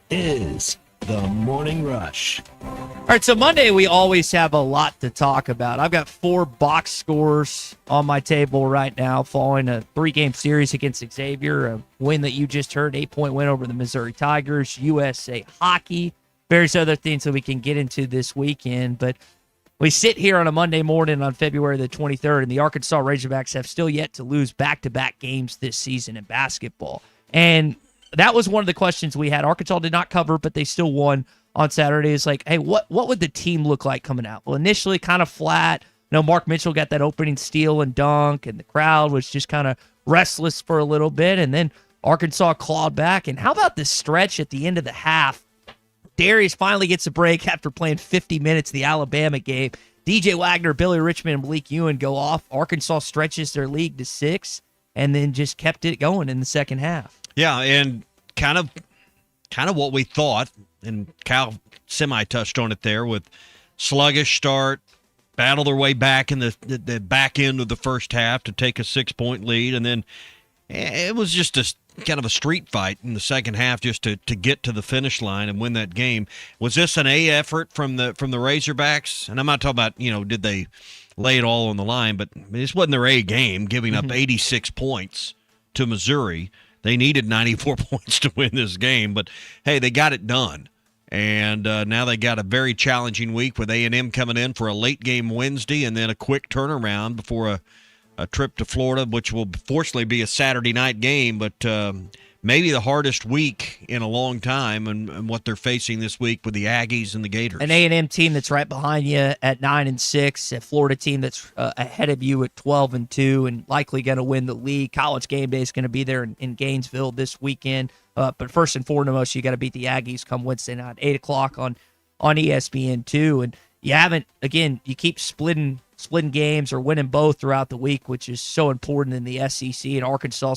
is the Morning Rush. All right, so Monday we always have a lot to talk about. I've got 4 box scores on my table right now following a 3-game series against Xavier, a win that you just heard, 8-point win over the Missouri Tigers, USA Hockey, various other things that we can get into this weekend. But we sit here on a Monday morning on February the 23rd, and the Arkansas Razorbacks have still yet to lose back-to-back games this season in basketball. And that was one of the questions we had. Arkansas did not cover, but they still won on Saturday. It's like, hey, what would the team look like coming out? Well, initially kind of flat. Mark Mitchell got that opening steal and dunk, and the crowd was just kind of restless for a little bit, and then Arkansas clawed back. And how about this stretch at the end of the half? Darius finally gets a break after playing 50 minutes the Alabama game. DJ Wagner, Billy Richmond, and Malik Ewan go off. Arkansas stretches their lead to 6, and then just kept it going in the second half. Yeah, and kind of what we thought, and Cal semi-touched on it there, with sluggish start, battle their way back in the back end of the first half to take a 6-point lead, and then it was just a kind of a street fight in the second half just to get to the finish line and win that game. Was this an A effort from the Razorbacks? And I'm not talking about, did they lay it all on the line, but this wasn't their A game, giving up 86 points to Missouri. They needed 94 points to win this game, but hey, they got it done. And now they got a very challenging week with A&M coming in for a late game Wednesday and then a quick turnaround before a trip to Florida, which will fortunately be a Saturday night game, but maybe the hardest week in a long time, and what they're facing this week with the Aggies and the Gators. An A&M team that's right behind you at 9-6, a Florida team that's ahead of you at 12-2, and likely going to win the league. College game day is going to be there in Gainesville this weekend. But first and foremost, you got to beat the Aggies come Wednesday night, 8 o'clock on ESPN2. And you keep splitting games or winning both throughout the week, which is so important in the SEC. And Arkansas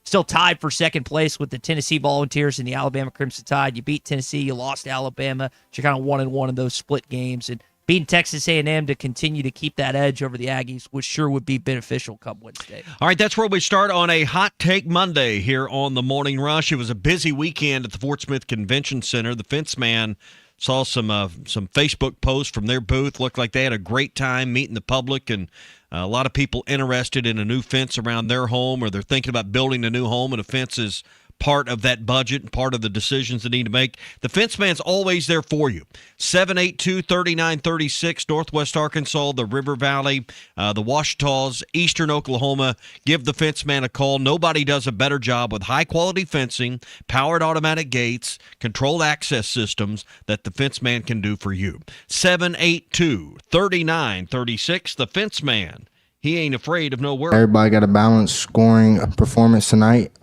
still tied for second place with the Tennessee Volunteers and the Alabama Crimson Tide. You beat Tennessee, you lost to Alabama. So you're kind of 1-1 in those split games. And beating Texas A&M to continue to keep that edge over the Aggies, which sure would be beneficial come Wednesday. All right, that's where we start on a Hot Take Monday here on the Morning Rush. It was a busy weekend at the Fort Smith Convention Center. The Fence Man saw some Facebook posts from their booth. Looked like they had a great time meeting the public, and a lot of people interested in a new fence around their home, or they're thinking about building a new home, and a fence is part of that budget and part of the decisions they need to make. The Fence Man's always there for you. 782-3936, Northwest Arkansas, the River Valley, the Ouachitas, Eastern Oklahoma. Give the Fence Man a call. Nobody does a better job with high-quality fencing, powered automatic gates, controlled access systems that the Fence Man can do for you. 782-3936, the Fence Man. He ain't afraid of no work. Everybody got a balanced scoring performance tonight.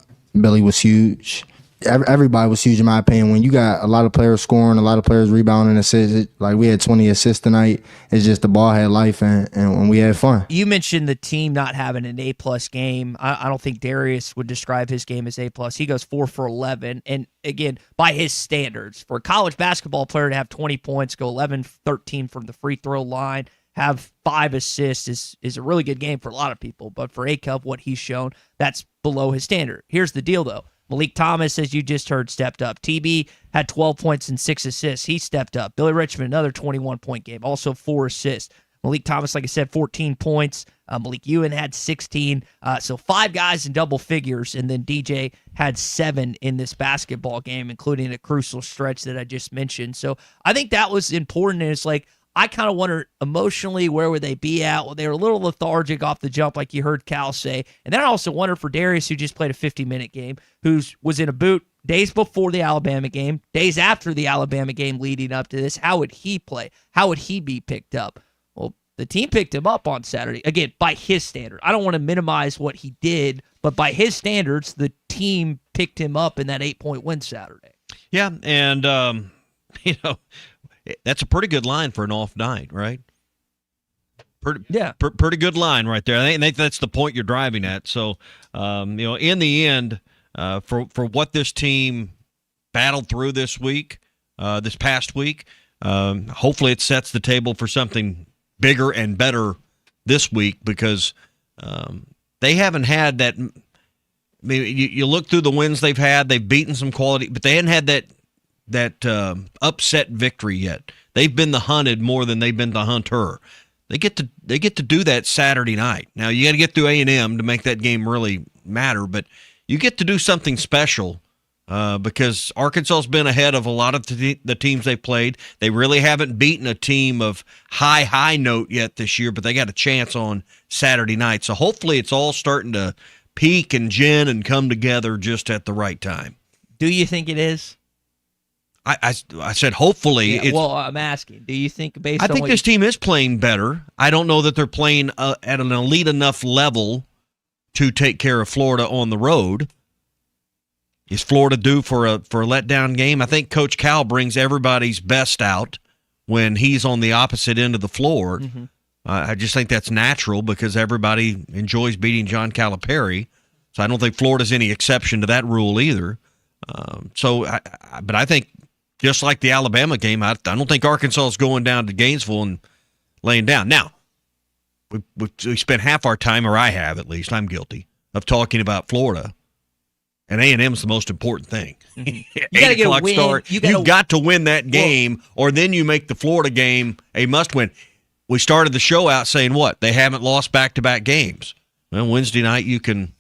Billy was huge. Everybody was huge in my opinion. When you got a lot of players scoring, a lot of players rebounding, assists, like we had 20 assists tonight, it's just the ball had life and we had fun. You mentioned the team not having an A-plus game. I don't think Darius would describe his game as A-plus. He goes 4 for 11. And again, by his standards, for a college basketball player to have 20 points, go 11-13 from the free throw line, have 5 assists is a really good game for a lot of people. But for A-Cup, what he's shown, that's below his standard. Here's the deal, though. Malik Thomas, as you just heard, stepped up. TB had 12 points and 6 assists. He stepped up. Billy Richmond, another 21-point game, also 4 assists. Malik Thomas, like I said, 14 points. Malik Ewan had 16. So 5 guys in double figures, and then DJ had 7 in this basketball game, including a crucial stretch that I just mentioned. So I think that was important, and it's like, I kind of wonder emotionally where would they be at. Well, they were a little lethargic off the jump, like you heard Cal say. And then I also wonder for Darius, who just played a 50-minute game, who was in a boot days before the Alabama game, days after the Alabama game leading up to this. How would he play? How would he be picked up? Well, the team picked him up on Saturday. Again, by his standard. I don't want to minimize what he did, but by his standards, the team picked him up in that 8-point win Saturday. Yeah, and, that's a pretty good line for an off night, right? Pretty good line right there. I think that's the point you're driving at. So, in the end, for what this team battled through this past week, hopefully it sets the table for something bigger and better this week, because they haven't had that. I mean, you look through the wins they've had, they've beaten some quality, but they hadn't had that upset victory yet. They've been the hunted more than they've been the hunter. They get to do that Saturday night. Now you got to get through A&M to make that game really matter, but you get to do something special because Arkansas's been ahead of a lot of the teams they played. They really haven't beaten a team of high note yet this year, but they got a chance on Saturday night. So hopefully it's all starting to peak and gin and come together just at the right time. Do you think it is? I said hopefully. Yeah, well, I'm asking. Do you think based on I think this team is playing better. I don't know that they're playing at an elite enough level to take care of Florida on the road. Is Florida due for a letdown game? I think Coach Cal brings everybody's best out when he's on the opposite end of the floor. Mm-hmm. I just think that's natural because everybody enjoys beating John Calipari. So I don't think Florida's any exception to that rule either. But I think just like the Alabama game, I don't think Arkansas is going down to Gainesville and laying down. Now, we spent half our time, or I have at least, I'm guilty, of talking about Florida. And A&M is the most important thing. You got to get a win. Start. You've got to win that game, or then you make the Florida game a must-win. We started the show out saying what? They haven't lost back-to-back games. Well, Wednesday night you can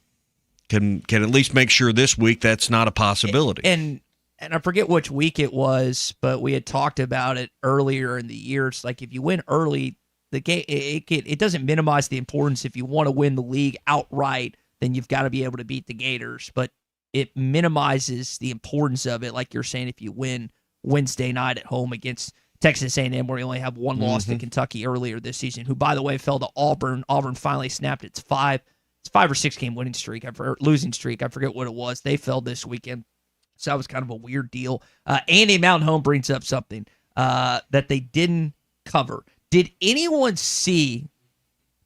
at least make sure this week that's not a possibility. And I forget which week it was, but we had talked about it earlier in the year. It's like if you win early, the game it doesn't minimize the importance. If you want to win the league outright, then you've got to be able to beat the Gators. But it minimizes the importance of it, like you're saying, if you win Wednesday night at home against Texas A&M, where you only have one loss to Kentucky earlier this season, who, by the way, fell to Auburn. Auburn finally snapped its 5 or 6 game winning streak, losing streak. I forget what it was. They fell this weekend. So that was kind of a weird deal. Andy Mountain Home brings up something that they didn't cover. Did anyone see,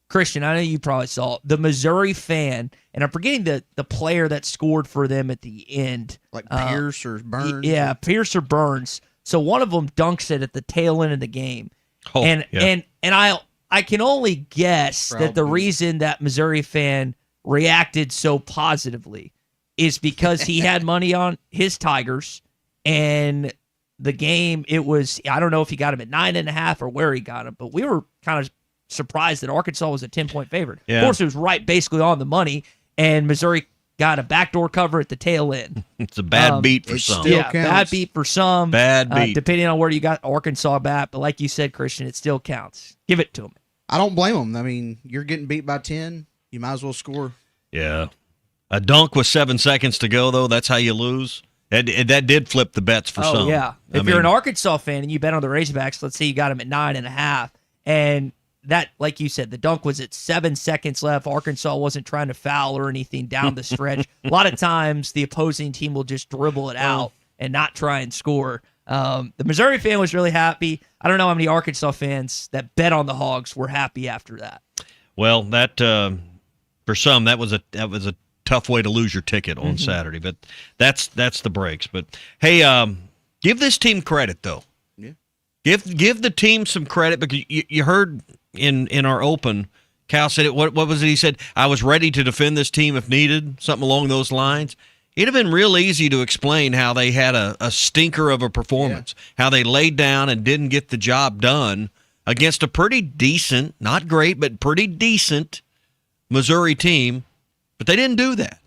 Christian, I know you probably saw, the Missouri fan, and I'm forgetting the player that scored for them at the end. Like Pierce or Burns? Yeah, Pierce or Burns. So one of them dunks it at the tail end of the game. And I can only guess that the reason that Missouri fan reacted so positively is because he had money on his Tigers, and the game, it was, I don't know if he got him at 9.5 or where he got him, but we were kind of surprised that Arkansas was a 10-point favorite. Yeah. Of course, it was right basically on the money, and Missouri got a backdoor cover at the tail end. It's a bad beat for some. Yeah, bad beat for some. Bad beat. Depending on where you got Arkansas at, but like you said, Christian, it still counts. Give it to them. I don't blame them. I mean, you're getting beat by 10. You might as well score. Yeah. A dunk with 7 seconds to go, though, that's how you lose. That did flip the bets for some. Oh, yeah. If you're an Arkansas fan and you bet on the Razorbacks, let's say you got them at 9.5, and that, like you said, the dunk was at 7 seconds left. Arkansas wasn't trying to foul or anything down the stretch. A lot of times the opposing team will just dribble it out and not try and score. The Missouri fan was really happy. I don't know how many Arkansas fans that bet on the Hogs were happy after that. Well, that for some that was a tough way to lose your ticket on Saturday, but that's the breaks. But hey, give this team credit though. Yeah, give the team some credit because you heard in our open, Cal said it. What was it? He said, "I was ready to defend this team if needed." Something along those lines. It'd have been real easy to explain how they had a stinker of a performance, how they laid down and didn't get the job done against a pretty decent, not great, but pretty decent Missouri team. But they didn't do that.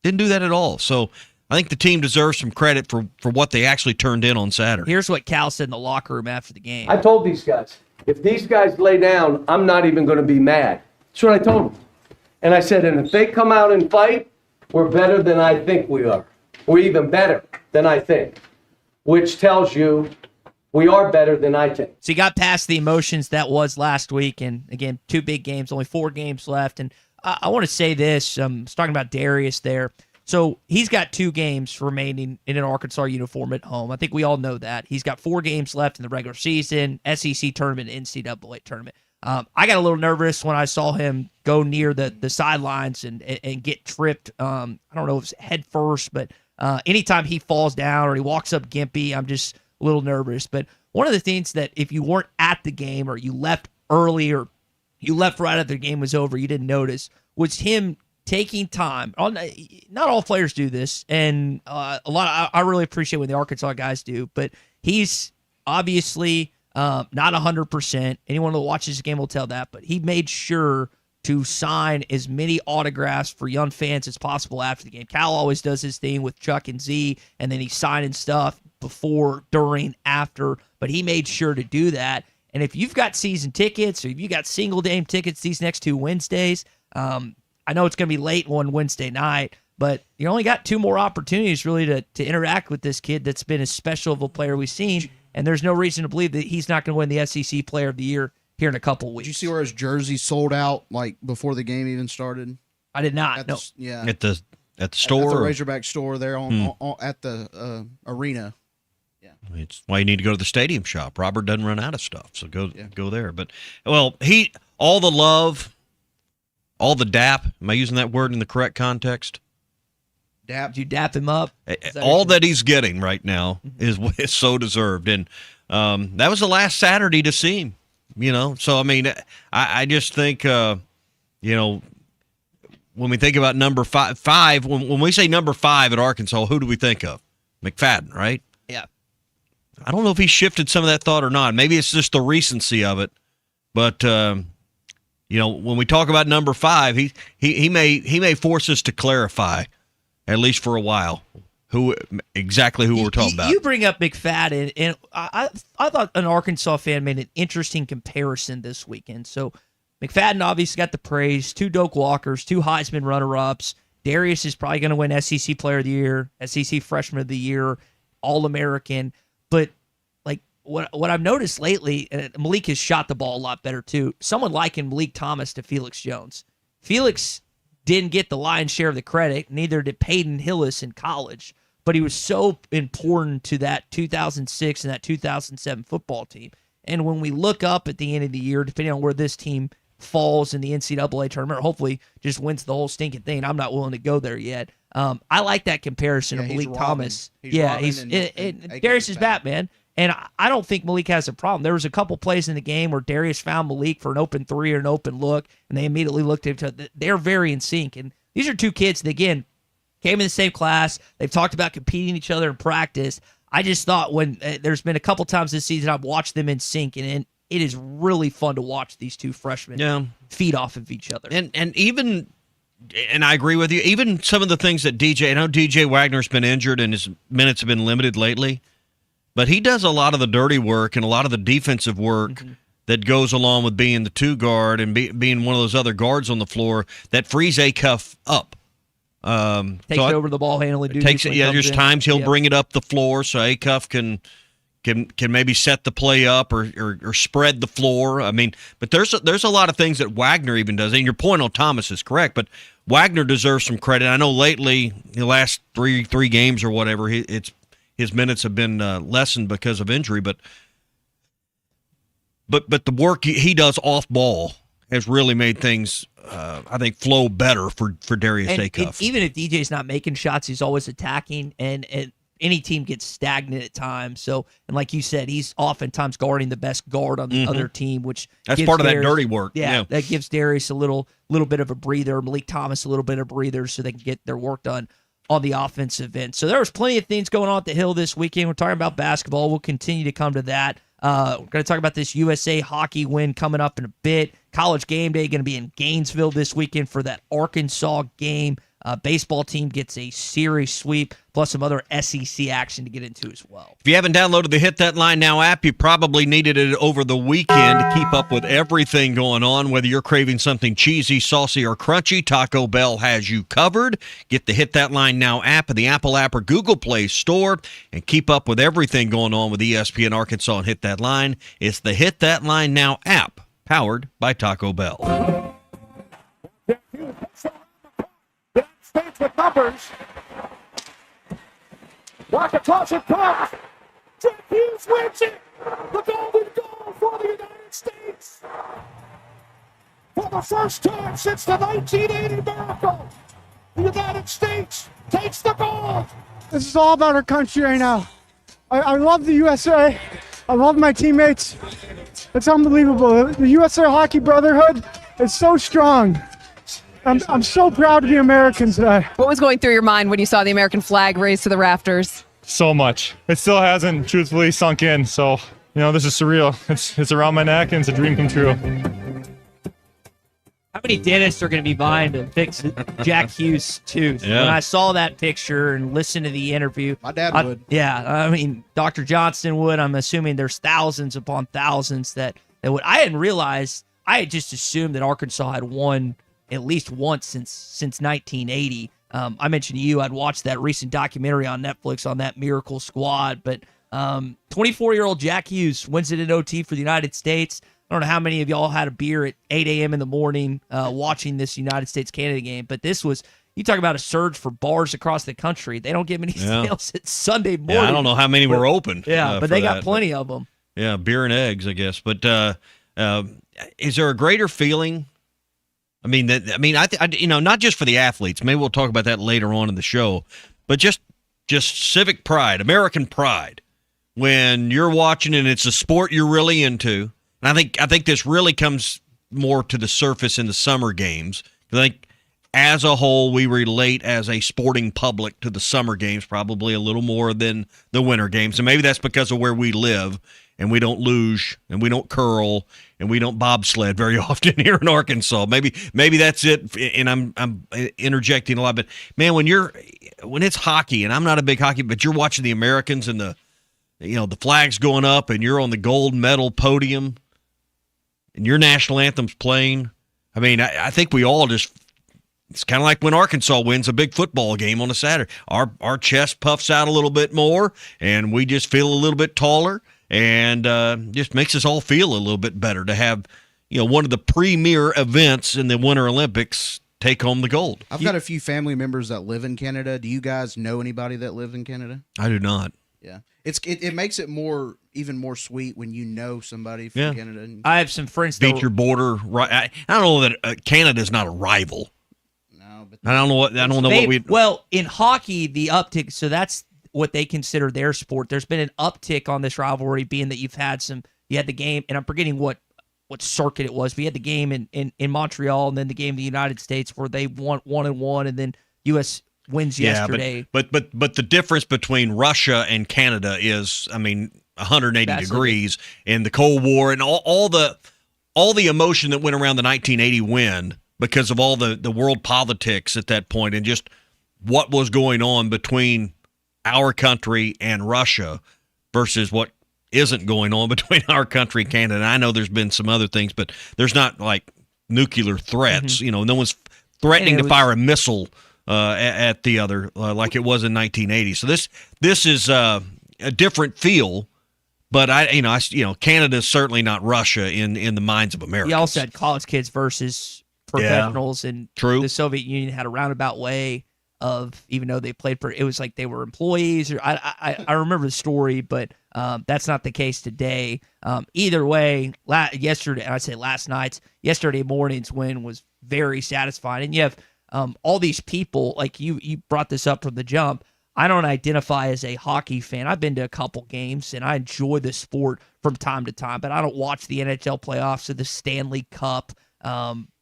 Didn't do that at all. So I think the team deserves some credit for what they actually turned in on Saturday. Here's what Cal said in the locker room after the game. I told these guys, if these guys lay down, I'm not even going to be mad. That's what I told them. And I said, and if they come out and fight, we're better than I think we are. We're even better than I think, which tells you we are better than I think. So you got past the emotions that was last week, and again, 2 big games, only 4 games left. And I want to say this, I was talking about Darius there. So he's got 2 games remaining in an Arkansas uniform at home. I think we all know that. He's got 4 games left in the regular season, SEC tournament, NCAA tournament. I got a little nervous when I saw him go near the sidelines and get tripped. I don't know if it's head first, but anytime he falls down or he walks up gimpy, I'm just a little nervous. But one of the things that if you weren't at the game or you left early or you left right after the game was over, you didn't notice, was him taking time. Not all players do this, and I really appreciate when the Arkansas guys do, but he's obviously not 100%. Anyone who watches the game will tell that, but he made sure to sign as many autographs for young fans as possible after the game. Cal always does his thing with Chuck and Z, and then he's signing stuff before, during, after, but he made sure to do that. And if you've got season tickets or if you got single game tickets these next 2 Wednesdays, I know it's going to be late one Wednesday night, but you only got 2 more opportunities really to interact with this kid that's been as special of a player we've seen, and there's no reason to believe that he's not going to win the SEC Player of the Year here in a couple weeks. Did you see where his jersey sold out like before the game even started? I did not. No. Yeah. At the store? At the Razorback store there on at the arena. Yeah. It's why you need to go to the stadium shop. Robert doesn't run out of stuff, so go there. But, well, all the love, all the dap, am I using that word in the correct context? Dap. Did you dap him up? All that he's getting right now is so deserved. And that was the last Saturday to see him, So, I mean, I just think, when we think about number five, when we say number 5 at Arkansas, who do we think of? McFadden, right? Yeah. I don't know if he shifted some of that thought or not. Maybe it's just the recency of it. But, when we talk about number 5, he may force us to clarify, at least for a while, who we're talking about. You bring up McFadden, and I thought an Arkansas fan made an interesting comparison this weekend. So McFadden obviously got the praise, 2 Doak Walkers, 2 Heisman runner-ups. Darius is probably going to win SEC Player of the Year, SEC Freshman of the Year, All-American. But like what I've noticed lately, and Malik has shot the ball a lot better too. Someone likened Malik Thomas to Felix Jones. Felix didn't get the lion's share of the credit, neither did Peyton Hillis in college, but he was so important to that 2006 and that 2007 football team. And when we look up at the end of the year, depending on where this team falls in the NCAA tournament, or hopefully just wins the whole stinking thing, I'm not willing to go there yet. I like that comparison of Malik Thomas. He's Darius is Batman. And I don't think Malik has a problem. There was a couple plays in the game where Darius found Malik for an open 3 or an open look, and they immediately looked at each other. They're very in sync. And these are 2 kids that, again, came in the same class. They've talked about competing each other in practice. I just thought when there's been a couple times this season I've watched them in sync, and it is really fun to watch these 2 freshmen feed off of each other. And even – and I agree with you. Even some of the things that I know DJ Wagner's been injured and his minutes have been limited lately. But he does a lot of the dirty work and a lot of the defensive work that goes along with being the 2 guard and being one of those other guards on the floor that frees Acuff up. Takes it over the ball handling duty. There's times he'll bring it up the floor so Acuff can maybe set the play up or spread the floor. I mean, but there's a lot of things that Wagner even does. And your point on Thomas is correct, but Wagner deserves some credit. I know lately, the last three games or whatever, his minutes have been lessened because of injury, but the work he does off ball has really made things, I think, flow better for Darius Acuff. Even if DJ's not making shots, he's always attacking, and any team gets stagnant at times. So, and like you said, he's oftentimes guarding the best guard on the other team, which that's part of that dirty work. Yeah, that gives Darius a little bit of a breather, Malik Thomas a little bit of a breather, so they can get their work done on the offensive end. So there was plenty of things going on at the Hill this weekend. We're talking about basketball. We'll continue to come to that. We're going to talk about this USA hockey win coming up in a bit. College game day going to be in Gainesville this weekend for that Arkansas game. Baseball team gets a series sweep, plus some other SEC action to get into as well. If you haven't downloaded the Hit That Line Now app, you probably needed it over the weekend to keep up with everything going on. Whether you're craving something cheesy, saucy, or crunchy, Taco Bell has you covered. Get the Hit That Line Now app in the Apple app or Google Play Store and keep up with everything going on with ESPN Arkansas and Hit That Line. It's the Hit That Line Now app, powered by Taco Bell. States with numbers. Rocketosh it comes. Jack Hughes wins it. The golden goal for the United States. For the first time since the 1980 miracle, the United States takes the gold. This is all about our country right now. I love the USA. I love my teammates. It's unbelievable. The USA Hockey Brotherhood is so strong. I'm so proud to be American today. What was going through your mind when you saw the American flag raised to the rafters? So much. It still hasn't truthfully sunk in. So, this is surreal. It's around my neck and it's a dream come true. How many dentists are going to be buying to fix Jack Hughes' tooth? Yeah. When I saw that picture and listened to the interview, My dad would. Yeah, I mean, Dr. Johnston would. I'm assuming there's thousands upon thousands that would. I hadn't realized. I had just assumed that Arkansas had won at least once since 1980. I mentioned to you I'd watched that recent documentary on Netflix on that Miracle Squad, but 24-year-old Jack Hughes wins it in OT for the United States. I don't know how many of y'all had a beer at 8 a.m. in the morning watching this United States-Canada game, but this was, you talk about a surge for bars across the country. They don't get many sales at Sunday morning. Yeah, I don't know how many were open. Yeah, but they got plenty of them. Yeah, beer and eggs, I guess. But is there a greater feeling? I mean, not just for the athletes. Maybe we'll talk about that later on in the show, but just civic pride, American pride, when you're watching and it's a sport you're really into. And I think this really comes more to the surface in the summer games. I think as a whole, we relate as a sporting public to the summer games probably a little more than the winter games. And maybe that's because of where we live, and we don't luge, and we don't curl, and we don't bobsled very often here in Arkansas. Maybe that's it. And I'm interjecting a lot, but man, when it's hockey, and I'm not a big hockey, but you're watching the Americans and the flags going up, and you're on the gold medal podium, and your national anthem's playing. I mean, I think we all just. It's kind of like when Arkansas wins a big football game on a Saturday. Our chest puffs out a little bit more, and we just feel a little bit taller, and just makes us all feel a little bit better to have, one of the premier events in the Winter Olympics take home the gold. I've got a few family members that live in Canada. Do you guys know anybody that lives in Canada? I do not. Yeah, it makes it even more sweet when you know somebody from Canada. I have some friends that beat your border. Right? I don't know that Canada's not a rival. I don't know what we. Well, in hockey, the uptick. So that's what they consider their sport. There's been an uptick on this rivalry, being that you had the game, and I'm forgetting what circuit it was. We had the game in Montreal, and then the game in the United States where they won 1-1, and then U.S. wins yesterday. But the difference between Russia and Canada is, 180 That's degrees, and the Cold War, and all the emotion that went around the 1980 win. Because of all the world politics at that point and just what was going on between our country and Russia versus what isn't going on between our country and Canada. And I know there's been some other things, but there's not like nuclear threats. Mm-hmm. No one's threatening to fire a missile at the other like it was in 1980. So this is a different feel. But Canada's certainly not Russia in the minds of Americans. You also had college kids versus professionals, and True. The Soviet Union had a roundabout way of, even though they played it was like they were employees. Or I remember the story, but that's not the case today. Either way, yesterday morning's win was very satisfying, and you have all these people like you brought this up from the jump. I don't identify as a hockey fan. I've been to a couple games, and I enjoy the sport from time to time, but I don't watch the NHL playoffs or the Stanley Cup.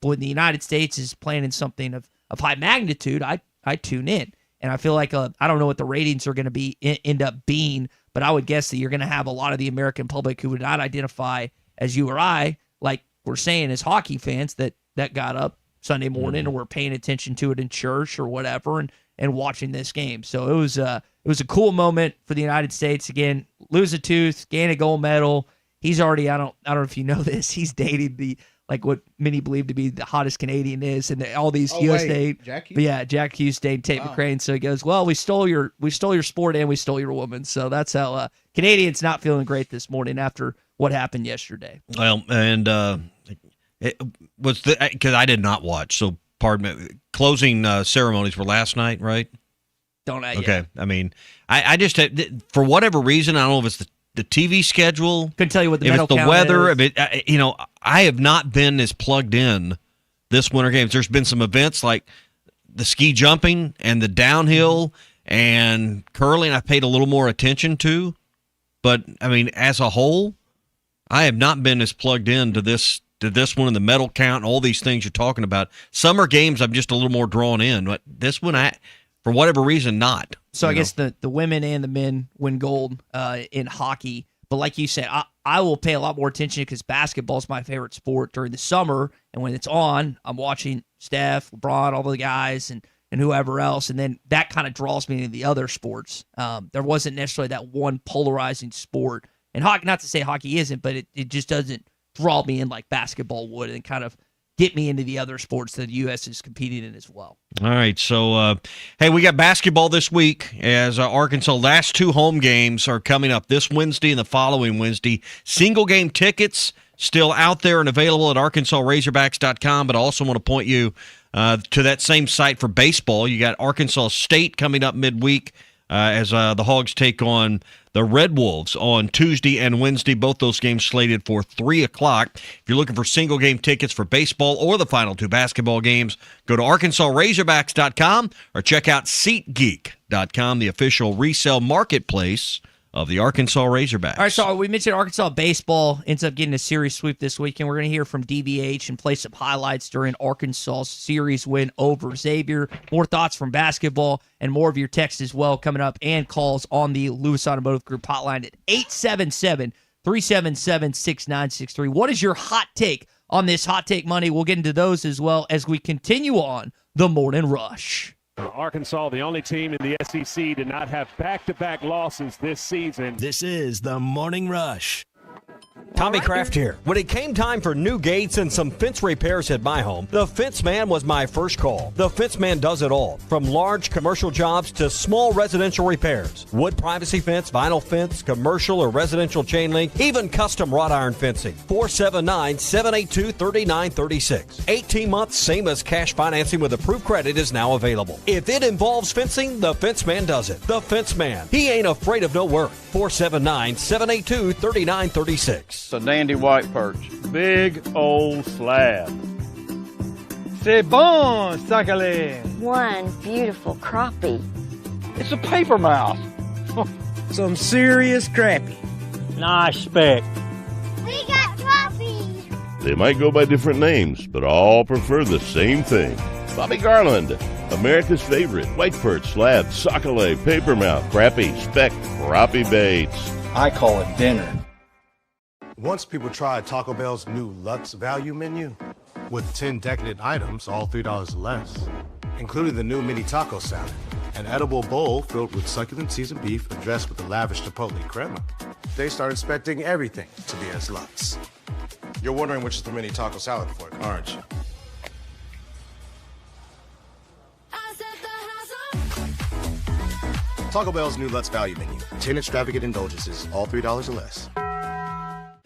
When the United States is playing in something of high magnitude, I tune in, and I feel like I don't know what the ratings are going to end up being, but I would guess that you're going to have a lot of the American public who would not identify as you or I, like we're saying as hockey fans, that got up Sunday morning and were paying attention to it in church or whatever, and watching this game. So it was a cool moment for the United States. Again, lose a tooth, gain a gold medal. He's already, I don't know if you know this, he's dated what many believe to be the hottest Canadian is, and all these USA. Jack Hughes? But yeah, Jack Hughes dated Tate McCrane. So he goes, well, we stole your sport and we stole your woman. So that's how Canadians not feeling great this morning after what happened yesterday. Well, and it was because I did not watch. So pardon me. Closing ceremonies were last night, right? Don't I? Okay. Yeah. I just had, for whatever reason, I don't know if it's the TV schedule. Couldn't tell you what the if medal it's the count weather. is. If it, I have not been as plugged in this winter games. There's been some events like the ski jumping and the downhill and curling I paid a little more attention to. But, as a whole, I have not been as plugged into this to this one and the medal count and all these things you're talking about. Summer games, I'm just a little more drawn in. But this one, for whatever reason, not. So I guess the women and the men win gold in hockey. But like you said, I will pay a lot more attention because basketball is my favorite sport during the summer. And when it's on, I'm watching Steph, LeBron, all the guys, and whoever else. And then that kind of draws me into the other sports. There wasn't necessarily that one polarizing sport. And hockey, not to say hockey isn't, but it just doesn't draw me in like basketball would and kind of get me into the other sports that the U.S. is competing in as well. All right, so, hey, we got basketball this week as Arkansas' last 2 home games are coming up this Wednesday and the following Wednesday. Single-game tickets still out there and available at ArkansasRazorbacks.com, but I also want to point you to that same site for baseball. You got Arkansas State coming up midweek as the Hogs take on the Red Wolves on Tuesday and Wednesday. Both those games slated for 3 o'clock. If you're looking for single-game tickets for baseball or the final 2 basketball games, go to ArkansasRazorbacks.com or check out SeatGeek.com, the official resale marketplace of the Arkansas Razorbacks. All right, so we mentioned Arkansas baseball ends up getting a series sweep this weekend. We're going to hear from DBH and play some highlights during Arkansas's series win over Xavier. More thoughts from basketball and more of your texts as well coming up and calls on the Lewis Automotive Group hotline at 877-377-6963. What is your hot take on this Hot Take Monday? We'll get into those as well as we continue on the Morning Rush. Arkansas, the only team in the SEC to not have back-to-back losses this season. This is the Morning Rush. Tommy Kraft here. When it came time for new gates and some fence repairs at my home, the Fence Man was my first call. The Fence Man does it all, from large commercial jobs to small residential repairs. Wood privacy fence, vinyl fence, commercial or residential chain link, even custom wrought iron fencing. 479-782-3936. 18 months, same as cash financing with approved credit is now available. If it involves fencing, the Fence Man does it. The Fence Man. He ain't afraid of no work. 479-782-3936. It's a dandy white perch. Big old slab. C'est bon, sacale. One beautiful crappie. It's a paper mouse. Some serious crappie. Nice speck. We got crappies. They might go by different names, but all prefer the same thing. Bobby Garland, America's favorite white perch, slab, sacale, paper mouth, crappie, speck, crappie baits. I call it dinner. Once people tried Taco Bell's new Lux Value Menu with 10 decadent items, all $3 or less, including the new mini taco salad, an edible bowl filled with succulent seasoned beef and dressed with a lavish chipotle crema, they started expecting everything to be as Lux. You're wondering which is the mini taco salad for, aren't you? Taco Bell's new Lux Value Menu, 10 extravagant indulgences, all $3 or less.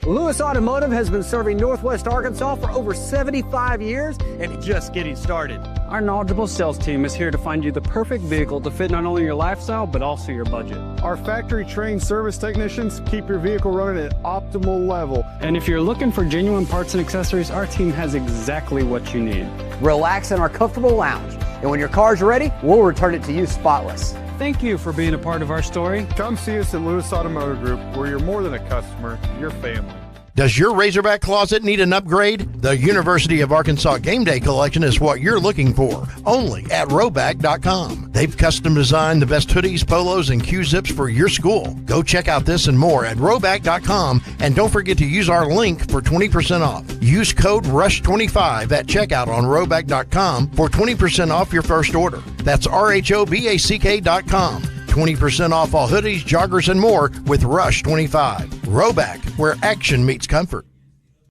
Lewis Automotive has been serving Northwest Arkansas for over 75 years and just getting started. Our knowledgeable sales team is here to find you the perfect vehicle to fit not only your lifestyle, but also your budget. Our factory-trained service technicians keep your vehicle running at optimal level. And if you're looking for genuine parts and accessories, our team has exactly what you need. Relax in our comfortable lounge, and when your car's ready, we'll return it to you spotless. Thank you for being a part of our story. Come see us at Lewis Automotive Group, where you're more than a customer, you're family. Does your Razorback closet need an upgrade? The University of Arkansas Game Day Collection is what you're looking for, only at Roback.com. They've custom designed the best hoodies, polos, and Q-zips for your school. Go check out this and more at Roback.com, and don't forget to use our link for 20% off. Use code RUSH25 at checkout on Roback.com for 20% off your first order. That's RHOBACK.com. 20% off all hoodies, joggers, and more with Rush 25. Roback, where action meets comfort.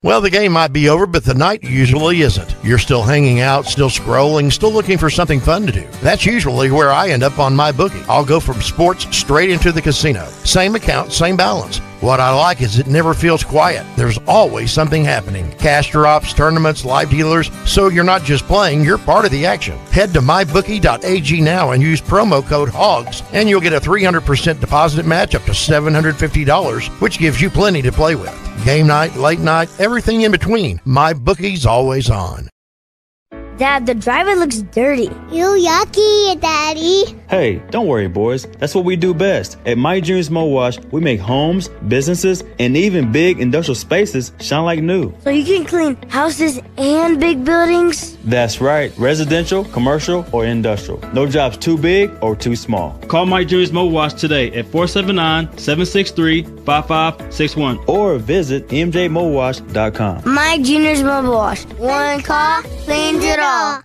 Well, the game might be over, but the night usually isn't. You're still hanging out, still scrolling, still looking for something fun to do. That's usually where I end up on my bookie. I'll go from sports straight into the casino. Same account, same balance. What I like is it never feels quiet. There's always something happening. Cash drops, tournaments, live dealers. So you're not just playing, you're part of the action. Head to mybookie.ag now and use promo code HOGS, and you'll get a 300% deposit match up to $750, which gives you plenty to play with. Game night, late night, everything in between. MyBookie's always on. Dad, the driver looks dirty. You yucky, Daddy. Hey, don't worry, boys. That's what we do best. At Mike Jr.'s Mo Wash, we make homes, businesses, and even big industrial spaces shine like new. So you can clean houses and big buildings? That's right. Residential, commercial, or industrial. No job's too big or too small. Call Mike Jr.'s Mo Wash today at 479-763-5561 or visit mjmowash.com. Mike Jr.'s Mobile Wash. One call cleans it all.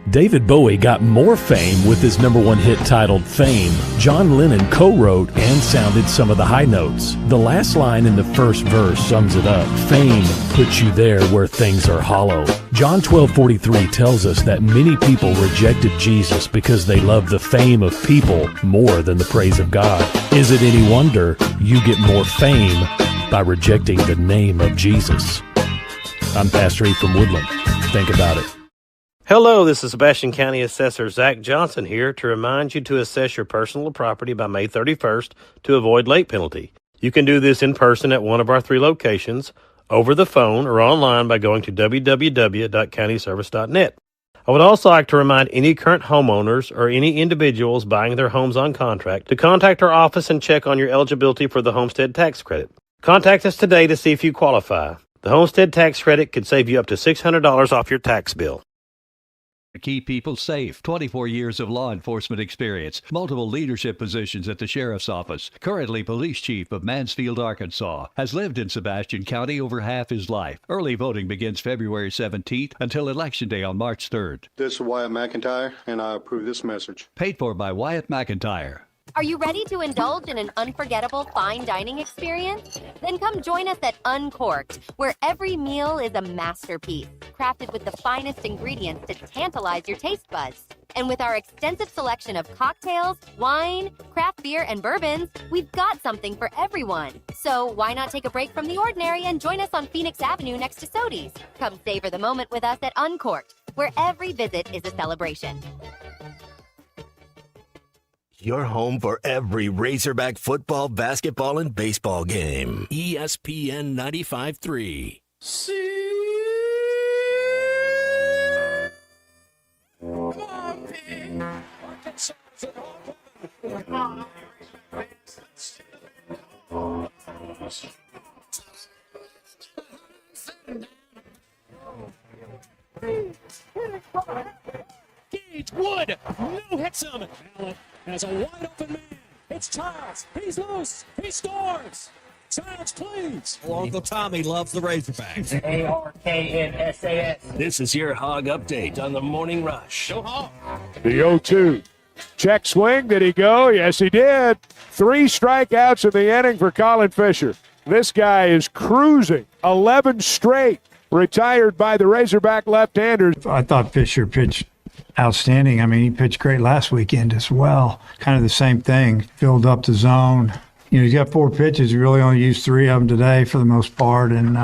David Bowie got more fame with his #1 hit titled Fame. John Lennon co-wrote and sounded some of the high notes. The last line in the first verse sums it up. Fame puts you there where things are hollow. John 12:43 tells us that many people rejected Jesus because they love the fame of people more than the praise of God. Is it any wonder you get more fame by rejecting the name of Jesus? I'm Pastor E from Woodland. Think about it. Hello, this is Sebastian County Assessor Zach Johnson here to remind you to assess your personal property by May 31st to avoid late penalty. You can do this in person at one of our 3 locations, over the phone, or online by going to www.countyservice.net. I would also like to remind any current homeowners or any individuals buying their homes on contract to contact our office and check on your eligibility for the homestead tax credit. Contact us today to see if you qualify. The homestead tax credit could save you up to $600 off your tax bill. Keep people safe. 24 years of law enforcement experience. Multiple leadership positions at the Sheriff's Office. Currently Police Chief of Mansfield, Arkansas. Has lived in Sebastian County over half his life. Early voting begins February 17th until Election Day on March 3rd. This is Wyatt McIntyre, and I approve this message. Paid for by Wyatt McIntyre. Are you ready to indulge in an unforgettable fine dining experience? Then come join us at Uncorked, where every meal is a masterpiece, crafted with the finest ingredients to tantalize your taste buds. And with our extensive selection of cocktails, wine, craft beer, and bourbons, we've got something for everyone. So why not take a break from the ordinary and join us on Phoenix Avenue next to Sodi's? Come savor the moment with us at Uncorked, where every visit is a celebration. Your home for every Razorback football, basketball, and baseball game. ESPN 95.3. Gage Wood, no hits him. Allen has a wide open man. It's Childs. He's loose. He scores. Childs, please. Well, Uncle Tommy loves the Razorbacks. ARKNSAS. This is your Hog Update on the Morning Rush. Go Hog. The 0-2. Check swing. Did he go? Yes, he did. 3 strikeouts in the inning for Colin Fisher. This guy is cruising. 11 straight. Retired by the Razorback left-handers. I thought Fisher pitched outstanding. I mean, he pitched great last weekend as well. Kind of the same thing. Filled up the zone. You know, he's got 4 pitches. He really only used 3 of them today for the most part. And,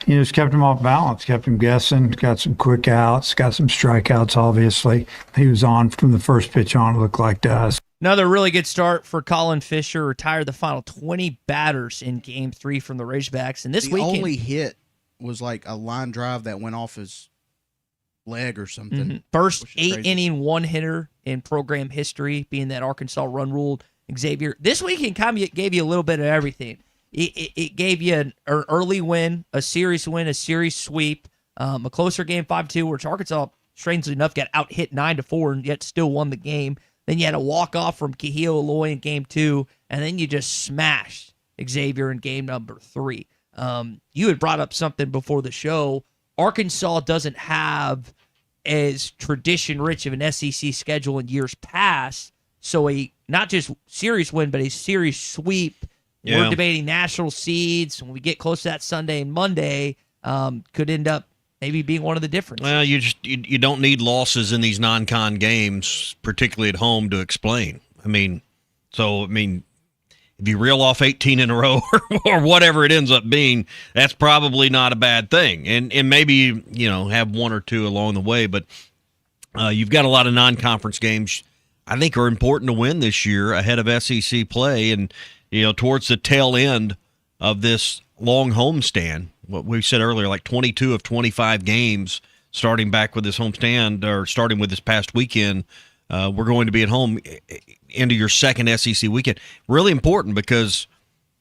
just kept him off balance, kept him guessing. Got some quick outs, got some strikeouts, obviously. He was on from the first pitch on, it looked like to us. Another really good start for Colin Fisher. Retired the final 20 batters in Game 3 from the Razorbacks. And this weekend, the only hit was like a line drive that went off his leg or something. Mm-hmm. First 8-inning one-hitter in program history, being that Arkansas run ruled Xavier. This weekend kind of gave you a little bit of everything. It gave you an early win, a series sweep, a closer game 5-2, which Arkansas, strangely enough, got out-hit 9-4 and yet still won the game. Then you had a walk-off from Kiheo Aloy in Game 2, and then you just smashed Xavier in Game number 3. You had brought up something before the show. Arkansas doesn't have as tradition-rich of an SEC schedule in years past, so a not just series win, but a series sweep. Yeah. We're debating national seeds. When we get close to that Sunday and Monday, could end up maybe being one of the differences. Well, you don't need losses in these non-con games, particularly at home, to explain. If you reel off 18 in a row or whatever it ends up being, that's probably not a bad thing. And maybe, have 1 or 2 along the way. But you've got a lot of non-conference games I think are important to win this year ahead of SEC play. And, towards the tail end of this long homestand, what we said earlier, like 22 of 25 games starting back with this homestand or starting with this past weekend we're going to be at home into your second SEC weekend. Really important because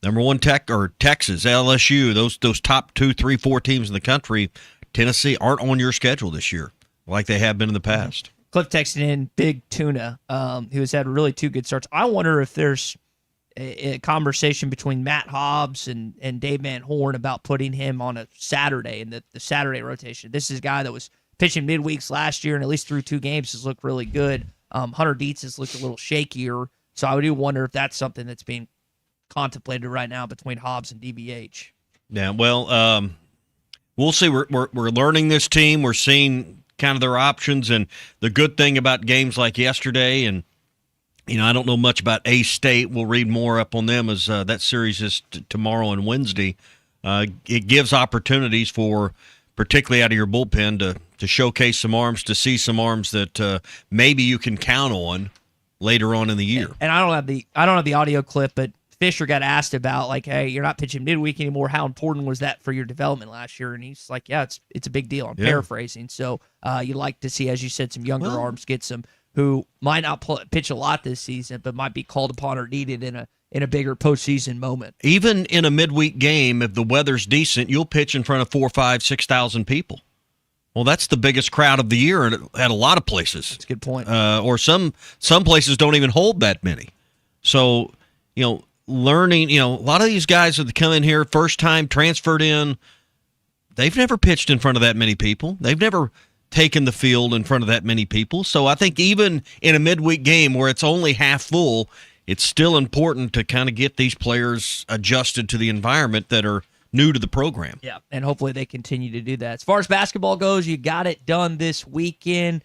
number one Texas, LSU, those top 2, 3, 4 teams in the country, Tennessee, aren't on your schedule this year like they have been in the past. Cliff texted in Big Tuna, who has had really 2 good starts. I wonder if there's a conversation between Matt Hobbs and Dave Van Horn about putting him on a Saturday in the Saturday rotation. This is a guy that was pitching midweeks last year and at least through 2 games has looked really good. Hunter Dietz has looked a little shakier, so I do wonder if that's something that's being contemplated right now between Hobbs and DVH. Yeah, well, we'll see. We're learning this team. We're seeing kind of their options, and the good thing about games like yesterday, and I don't know much about A-State. We'll read more up on them as that series is tomorrow and Wednesday. It gives opportunities for, particularly out of your bullpen, to showcase some arms, to see some arms that maybe you can count on later on in the year. And I don't have the audio clip, but Fisher got asked about, like, hey, you're not pitching midweek anymore. How important was that for your development last year? And he's like, yeah, it's a big deal. I'm paraphrasing. So you'd like to see, as you said, some younger arms get some who might not pitch a lot this season, but might be called upon or needed in a bigger postseason moment. Even in a midweek game, if the weather's decent, you'll pitch in front of 4,000, 5,000, 6,000 people. Well, that's the biggest crowd of the year at a lot of places. That's a good point. Or some places don't even hold that many. So, learning, a lot of these guys that come in here first time, transferred in, they've never pitched in front of that many people. They've never taken the field in front of that many people. So I think even in a midweek game where it's only half full, it's still important to kind of get these players adjusted to the environment that are new to the program. Yeah, and hopefully they continue to do that. As far as basketball goes, you got it done this weekend.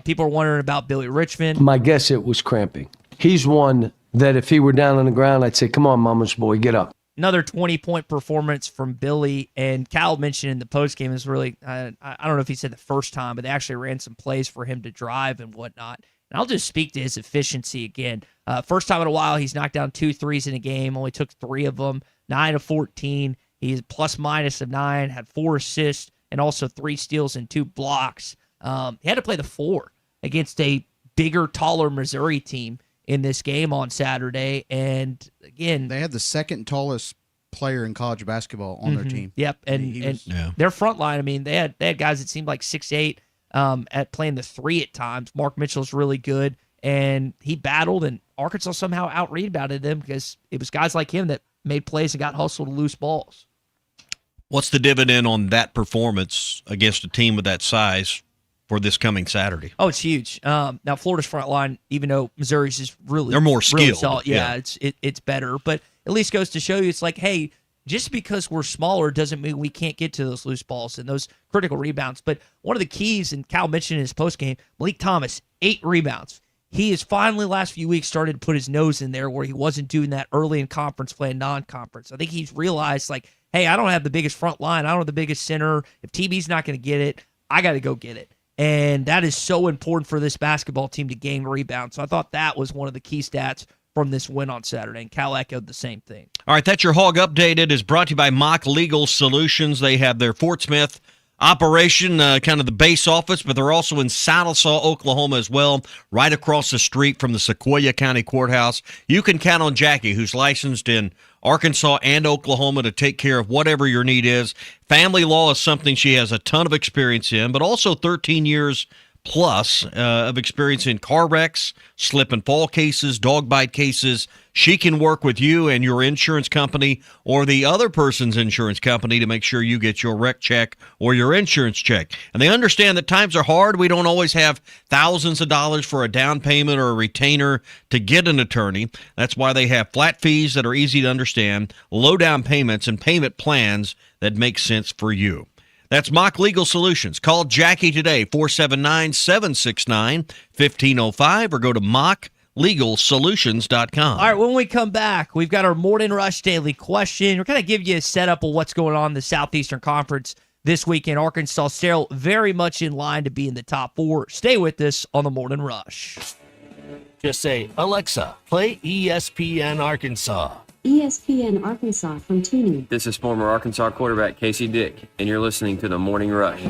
People are wondering about Billy Richmond. My guess, it was cramping. He's one that if he were down on the ground, I'd say, come on, mama's boy, get up. Another 20-point performance from Billy, and Cal mentioned in the postgame is really, I don't know if he said the first time, but they actually ran some plays for him to drive and whatnot. And I'll just speak to his efficiency again. First time in a while, he's knocked down 2 threes in a game, only took 3 of them, 9 of 14. He's plus-minus of 9, had 4 assists, and also 3 steals and 2 blocks. He had to play the 4 against a bigger, taller Missouri team in this game on Saturday. And again, they had the second tallest player in college basketball on their team. Yep. And their front line, I mean, they had guys that seemed like 6'8", at playing the 3 at times. Mark Mitchell's really good, and he battled, and Arkansas somehow out-rebounded them because it was guys like him that made plays and got hustled to loose balls. What's the dividend on that performance against a team of that size for this coming Saturday? Oh, it's huge. Now, Florida's front line, even though Missouri's is really, they're more skilled. Really solid. Yeah, it's better. But at least goes to show you, it's like, hey, just because we're smaller doesn't mean we can't get to those loose balls and those critical rebounds. But one of the keys, and Cal mentioned in his postgame, Malik Thomas, 8 rebounds. He has finally, last few weeks, started to put his nose in there where he wasn't doing that early in conference play and non-conference. I think he's realized, like, hey, I don't have the biggest front line. I don't have the biggest center. If TB's not going to get it, I got to go get it. And that is so important for this basketball team to gain rebounds. So I thought that was one of the key stats from this win on Saturday, and Cal echoed the same thing. All right, that's your Hog Updated. Is brought to you by Mock Legal Solutions. They have their Fort Smith operation, kind of the base office, but they're also in Sallisaw, Oklahoma as well, right across the street from the Sequoia County Courthouse. You can count on Jackie, who's licensed in Arkansas and Oklahoma, to take care of whatever your need is. Family law is something she has a ton of experience in, but also 13 years plus of experience in car wrecks, slip and fall cases, dog bite cases. She can work with you and your insurance company or the other person's insurance company to make sure you get your wreck check or your insurance check. And they understand that times are hard. We don't always have thousands of dollars for a down payment or a retainer to get an attorney. That's why they have flat fees that are easy to understand, low down payments, and payment plans that make sense for you. That's Mock Legal Solutions. Call Jackie today, 479-769-1505, or go to mocklegalsolutions.com. All right, when we come back, we've got our Morning Rush Daily Question. We're going to give you a setup of what's going on in the Southeastern Conference this weekend. Arkansas still very much in line to be in the top 4. Stay with us on the Morning Rush. Just say, Alexa, play ESPN Arkansas. ESPN Arkansas from tuning. This is former Arkansas quarterback Casey Dick, and you're listening to the Morning Rush.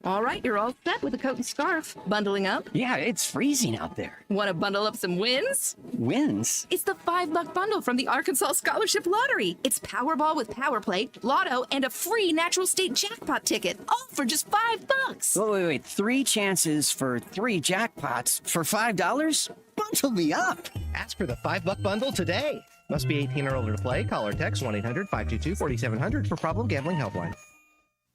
All right. right, you're all set with a coat and scarf. Bundling up? Yeah, it's freezing out there. Want to bundle up some wins? Wins? It's the $5 bundle from the Arkansas Scholarship Lottery. It's Powerball with Power Play, Lotto, and a free Natural State Jackpot ticket, all for just $5. Wait. 3 chances for 3 jackpots for $5? Bundle me up. Ask for the $5 bundle today. Must be 18 or older to play. Call or text 1-800-522-4700 for Problem Gambling Helpline.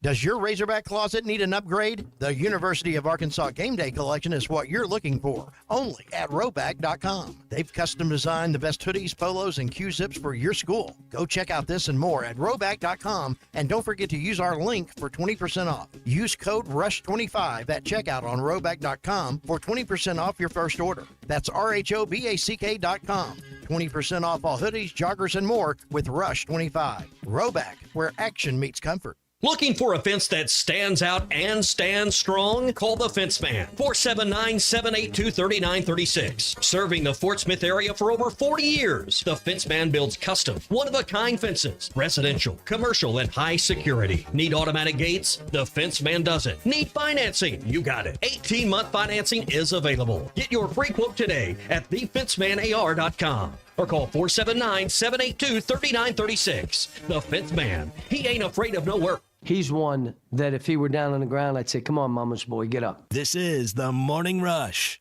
Does your Razorback closet need an upgrade? The University of Arkansas Game Day Collection is what you're looking for, only at Roback.com. They've custom designed the best hoodies, polos, and Q-zips for your school. Go check out this and more at Roback.com, and don't forget to use our link for 20% off. Use code RUSH25 at checkout on Roback.com for 20% off your first order. That's RHOBACK.com. 20% off all hoodies, joggers, and more with RUSH25. Roback, where action meets comfort. Looking for a fence that stands out and stands strong? Call the Fence Man, 479-782-3936. Serving the Fort Smith area for over 40 years, the Fence Man builds custom, one-of-a-kind fences, residential, commercial, and high security. Need automatic gates? The Fence Man does it. Need financing? You got it. 18-month financing is available. Get your free quote today at thefencemanar.com. Or call 479-782-3936. The Fence Man. He ain't afraid of no work. He's one that if he were down on the ground, I'd say, come on, mama's boy, get up. This is the Morning Rush.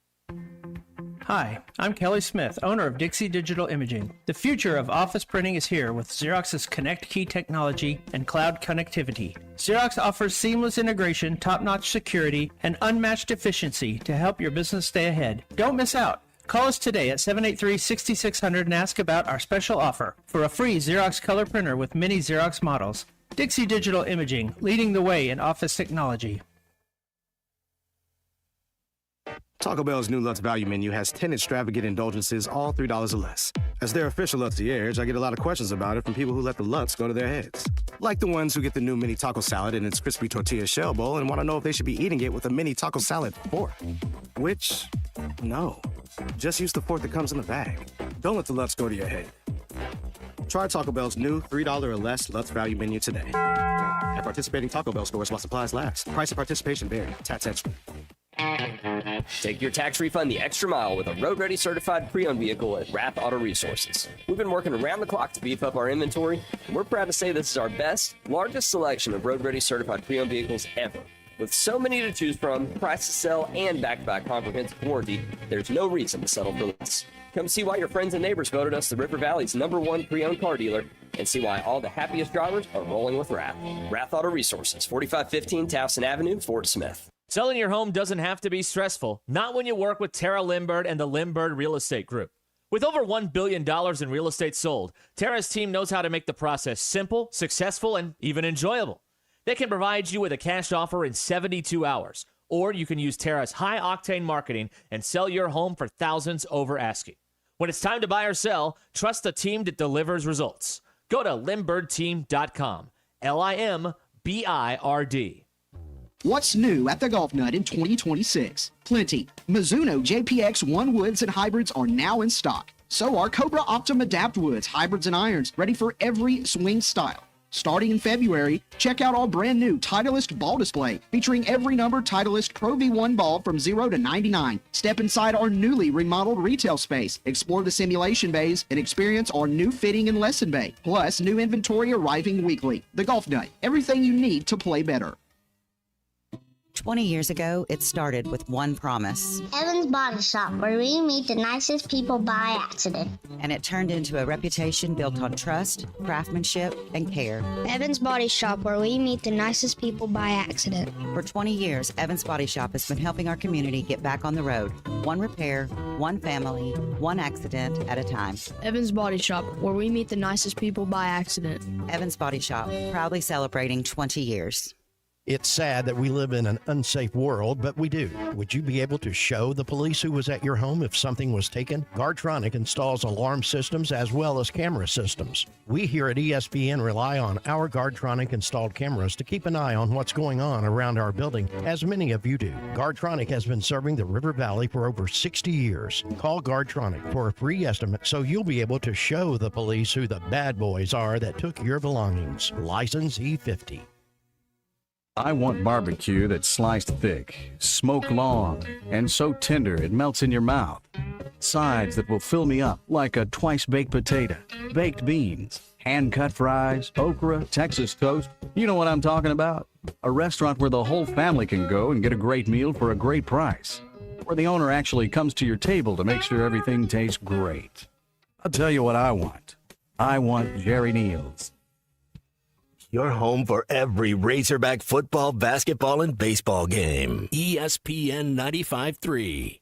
Hi, I'm Kelly Smith, owner of Dixie Digital Imaging. The future of office printing is here with Xerox's Connect Key technology and cloud connectivity. Xerox offers seamless integration, top-notch security, and unmatched efficiency to help your business stay ahead. Don't miss out. Call us today at 783-6600 and ask about our special offer for a free Xerox color printer with many Xerox models. Dixie Digital Imaging, leading the way in office technology. Taco Bell's new Lutz Value Menu has 10 extravagant indulgences, all $3 or less. As their official Lutziers, I get a lot of questions about it from people who let the Lutz go to their heads. Like the ones who get the new mini taco salad in its crispy tortilla shell bowl and want to know if they should be eating it with a mini taco salad fork. Which, no. Just use the fork that comes in the bag. Don't let the Lutz go to your head. Try Taco Bell's new $3 or less Lutz Value Menu today. At participating Taco Bell stores while supplies last. Price of participation vary. Tax extra. Take your tax refund the extra mile with a road-ready certified pre-owned vehicle at Rath Auto Resources. We've been working around the clock to beef up our inventory, and we're proud to say this is our best, largest selection of road-ready certified pre-owned vehicles ever. With so many to choose from, price to sell, and back-to-back comprehensive warranty, there's no reason to settle for less. Come see why your friends and neighbors voted us the River Valley's #1 pre-owned car dealer, and see why all the happiest drivers are rolling with Rath. Rath Auto Resources, 4515 Towson Avenue, Fort Smith. Selling your home doesn't have to be stressful, not when you work with Tara Lindbergh and the Lindbergh Real Estate Group. With over $1 billion in real estate sold, Tara's team knows how to make the process simple, successful, and even enjoyable. They can provide you with a cash offer in 72 hours, or you can use Tara's high-octane marketing and sell your home for thousands over asking. When it's time to buy or sell, trust a team that delivers results. Go to LindberghTeam.com, LIMBIRD. What's new at the Golf Nut in 2026? Plenty. Mizuno JPX One Woods and Hybrids are now in stock. So are Cobra Optim Adapt Woods, Hybrids and Irons, ready for every swing style. Starting in February, check out our brand new Titleist ball display featuring every number Titleist Pro V1 ball from 0 to 99. Step inside our newly remodeled retail space, explore the simulation bays, and experience our new fitting and lesson bay. Plus, new inventory arriving weekly. The Golf Nut, everything you need to play better. 20 years ago, it started with one promise. Evan's Body Shop, where we meet the nicest people by accident. And it turned into a reputation built on trust, craftsmanship, and care. Evan's Body Shop, where we meet the nicest people by accident. For 20 years, Evan's Body Shop has been helping our community get back on the road. One repair, one family, one accident at a time. Evan's Body Shop, where we meet the nicest people by accident. Evan's Body Shop, proudly celebrating 20 years. It's sad that we live in an unsafe world, but we do. Would you be able to show the police who was at your home if something was taken? Guardtronic installs alarm systems as well as camera systems. We here at ESPN rely on our Guardtronic installed cameras to keep an eye on what's going on around our building, as many of you do. Guardtronic has been serving the River Valley for over 60 years. Call Guardtronic for a free estimate so you'll be able to show the police who the bad boys are that took your belongings. License E50. I want barbecue that's sliced thick, smoked long, and so tender it melts in your mouth. Sides that will fill me up like a twice-baked potato, baked beans, hand-cut fries, okra, Texas toast. You know what I'm talking about? A restaurant where the whole family can go and get a great meal for a great price. Where the owner actually comes to your table to make sure everything tastes great. I'll tell you what I want. I want Jerry Neal's. Your home for every Razorback football, basketball, and baseball game. ESPN 95.3.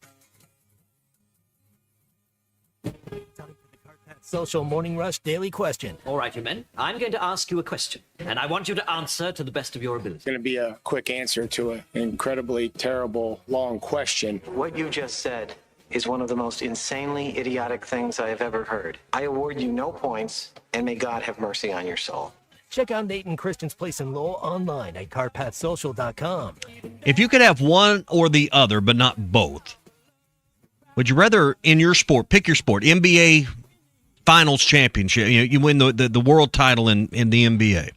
Social Morning Rush Daily Question. All right, you men. I'm going to ask you a question, and I want you to answer to the best of your ability. It's going to be a quick answer to an incredibly terrible, long question. What you just said is one of the most insanely idiotic things I have ever heard. I award you no points, and may God have mercy on your soul. Check out Nate and Christian's Place in Lowell online at carpathsocial.com. If you could have one or the other, but not both, would you rather in your sport, pick your sport, NBA Finals championship, you win the world title in the NBA,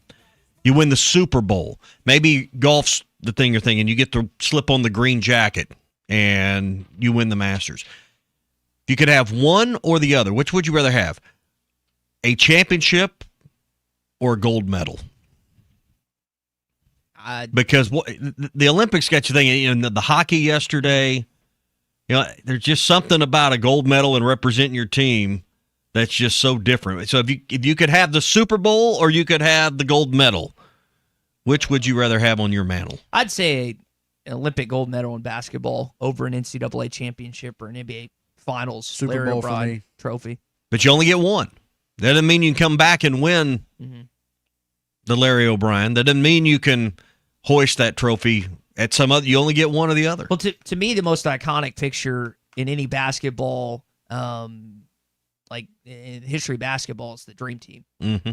you win the Super Bowl, maybe golf's the thing you're thinking, you get to slip on the green jacket and you win the Masters. If you could have one or the other, which would you rather have? A championship or a gold medal? Because the Olympics got you thinking, the hockey yesterday, there's just something about a gold medal and representing your team that's just so different. So if you could have the Super Bowl or you could have the gold medal, which would you rather have on your mantle? I'd say an Olympic gold medal in basketball over an NCAA championship or an NBA Finals Super Larry Bowl for O'Brien me. trophy. But you only get one. That doesn't mean you can come back and win the Larry O'Brien. That doesn't mean you can hoist that trophy at some other. You only get one or the other. Well, to me, the most iconic picture in any basketball, like in history of basketball, is the Dream Team. Mm-hmm.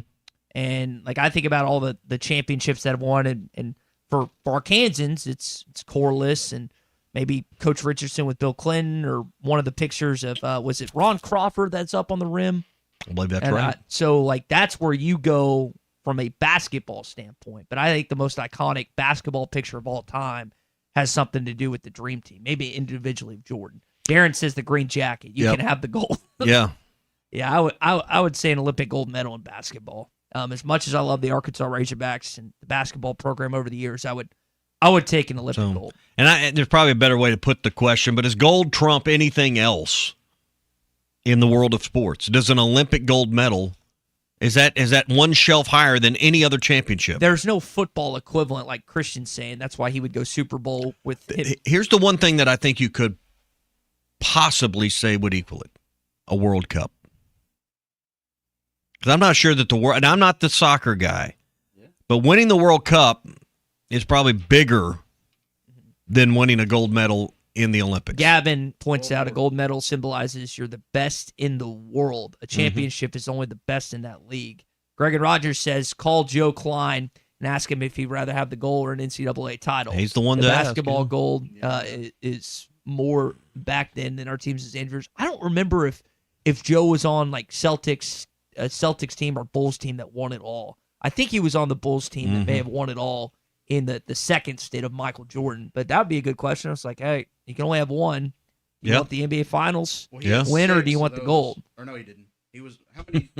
And like I think about all the championships that have won, and for Arkansans, it's Corliss and maybe Coach Richardson with Bill Clinton, or one of the pictures of was it Ron Crawford that's up on the rim? I believe that's right. So like that's where you go from a basketball standpoint. But I think the most iconic basketball picture of all time has something to do with the Dream Team, maybe individually of Jordan. Darren says the green jacket. You can have the gold. Yeah. Yeah, I would say an Olympic gold medal in basketball. As much as I love the Arkansas Razorbacks and the basketball program over the years, I would take an Olympic gold. And there's probably a better way to put the question, but does gold trump anything else in the world of sports? Does an Olympic gold medal, is that one shelf higher than any other championship? There's no football equivalent like Christian's saying. That's why he would go Super Bowl with him. Here's the one thing that I think you could possibly say would equal it: a World Cup. Because I'm not sure that and I'm not the soccer guy, but winning the World Cup is probably bigger than winning a gold medal in the Olympics. Gavin points out a gold medal symbolizes you're the best in the world. A championship is only the best in that league. Greg and Rogers says, call Joe Klein and ask him if he'd rather have the gold or an NCAA title. He's the one to ask, basketball gold is more back then than our teams as Andrews. I don't remember if Joe was on like Celtics team or Bulls team that won it all. I think he was on the Bulls team that may have won it all in the second stint of Michael Jordan. But that would be a good question. It's like, hey, you can only have one. You want the NBA Finals win, or do you want the gold? Or no, he didn't. He was how many?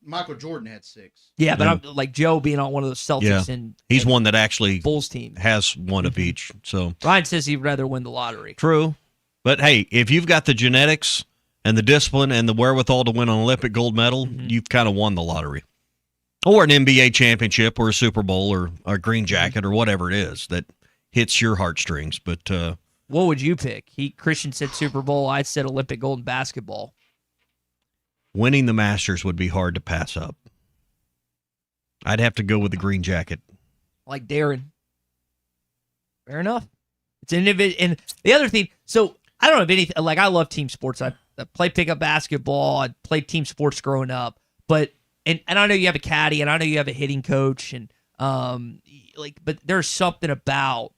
Michael Jordan had 6. Yeah, but I'm like Joe being on one of those Celtics and he's one that actually Bulls team has one of each. So Ryan says he'd rather win the lottery. True, but hey, if you've got the genetics and the discipline and the wherewithal to win an Olympic gold medal, you've kind of won the lottery. Or an NBA championship or a Super Bowl or a green jacket or whatever it is that hits your heartstrings. But what would you pick? Christian said Super Bowl. I said Olympic gold in basketball. Winning the Masters would be hard to pass up. I'd have to go with the green jacket. Like Darren. Fair enough. It's an individual. And the other thing, so I don't know if anything, like I love team sports. I played pickup basketball. I played team sports growing up. But and I know you have a caddy, and I know you have a hitting coach, and but there's something about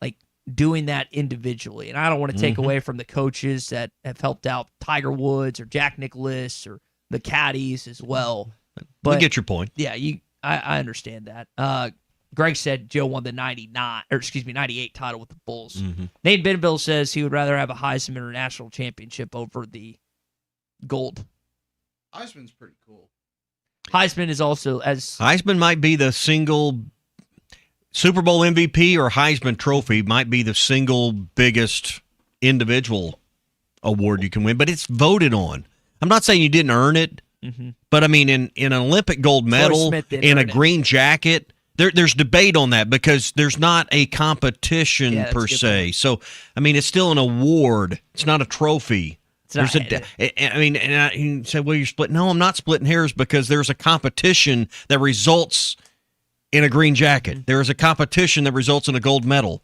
like doing that individually. And I don't want to take away from the coaches that have helped out Tiger Woods or Jack Nicklaus or the caddies as well. But we get your point. Yeah, I understand that. Greg said Joe won the 98 title with the Bulls. Mm-hmm. Nate Benville says he would rather have a Heisman International Championship over the gold. Heisman's pretty cool. Heisman is also Heisman might be the single Super Bowl MVP or Heisman Trophy might be the single biggest individual award you can win, but it's voted on. I'm not saying you didn't earn it, but I mean, in an Olympic gold medal, in a green jacket, there's debate on that because there's not a competition per se. So, I mean, it's still an award. It's not a trophy. There's you say, well, you're splitting. No, I'm not splitting hairs because there's a competition that results in a green jacket. There is a competition that results in a gold medal.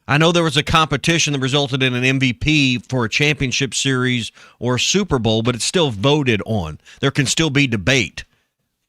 I know there was a competition that resulted in an MVP for a championship series or a Super Bowl, but it's still voted on. There can still be debate.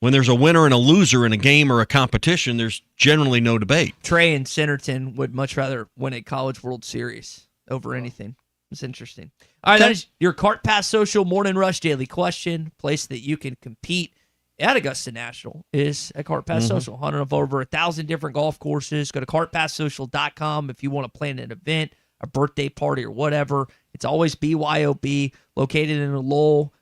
When there's a winner and a loser in a game or a competition, there's generally no debate. Trey and Centerton would much rather win a College World Series over anything. It's interesting. All right, that is your Cart Pass Social Morning Rush Daily Question. Place that you can compete at Augusta National is at Cart Pass Social. 100 of over 1,000 different golf courses. Go to cartpasssocial.com if you want to plan an event, a birthday party, or whatever. It's always BYOB, located in Lowell,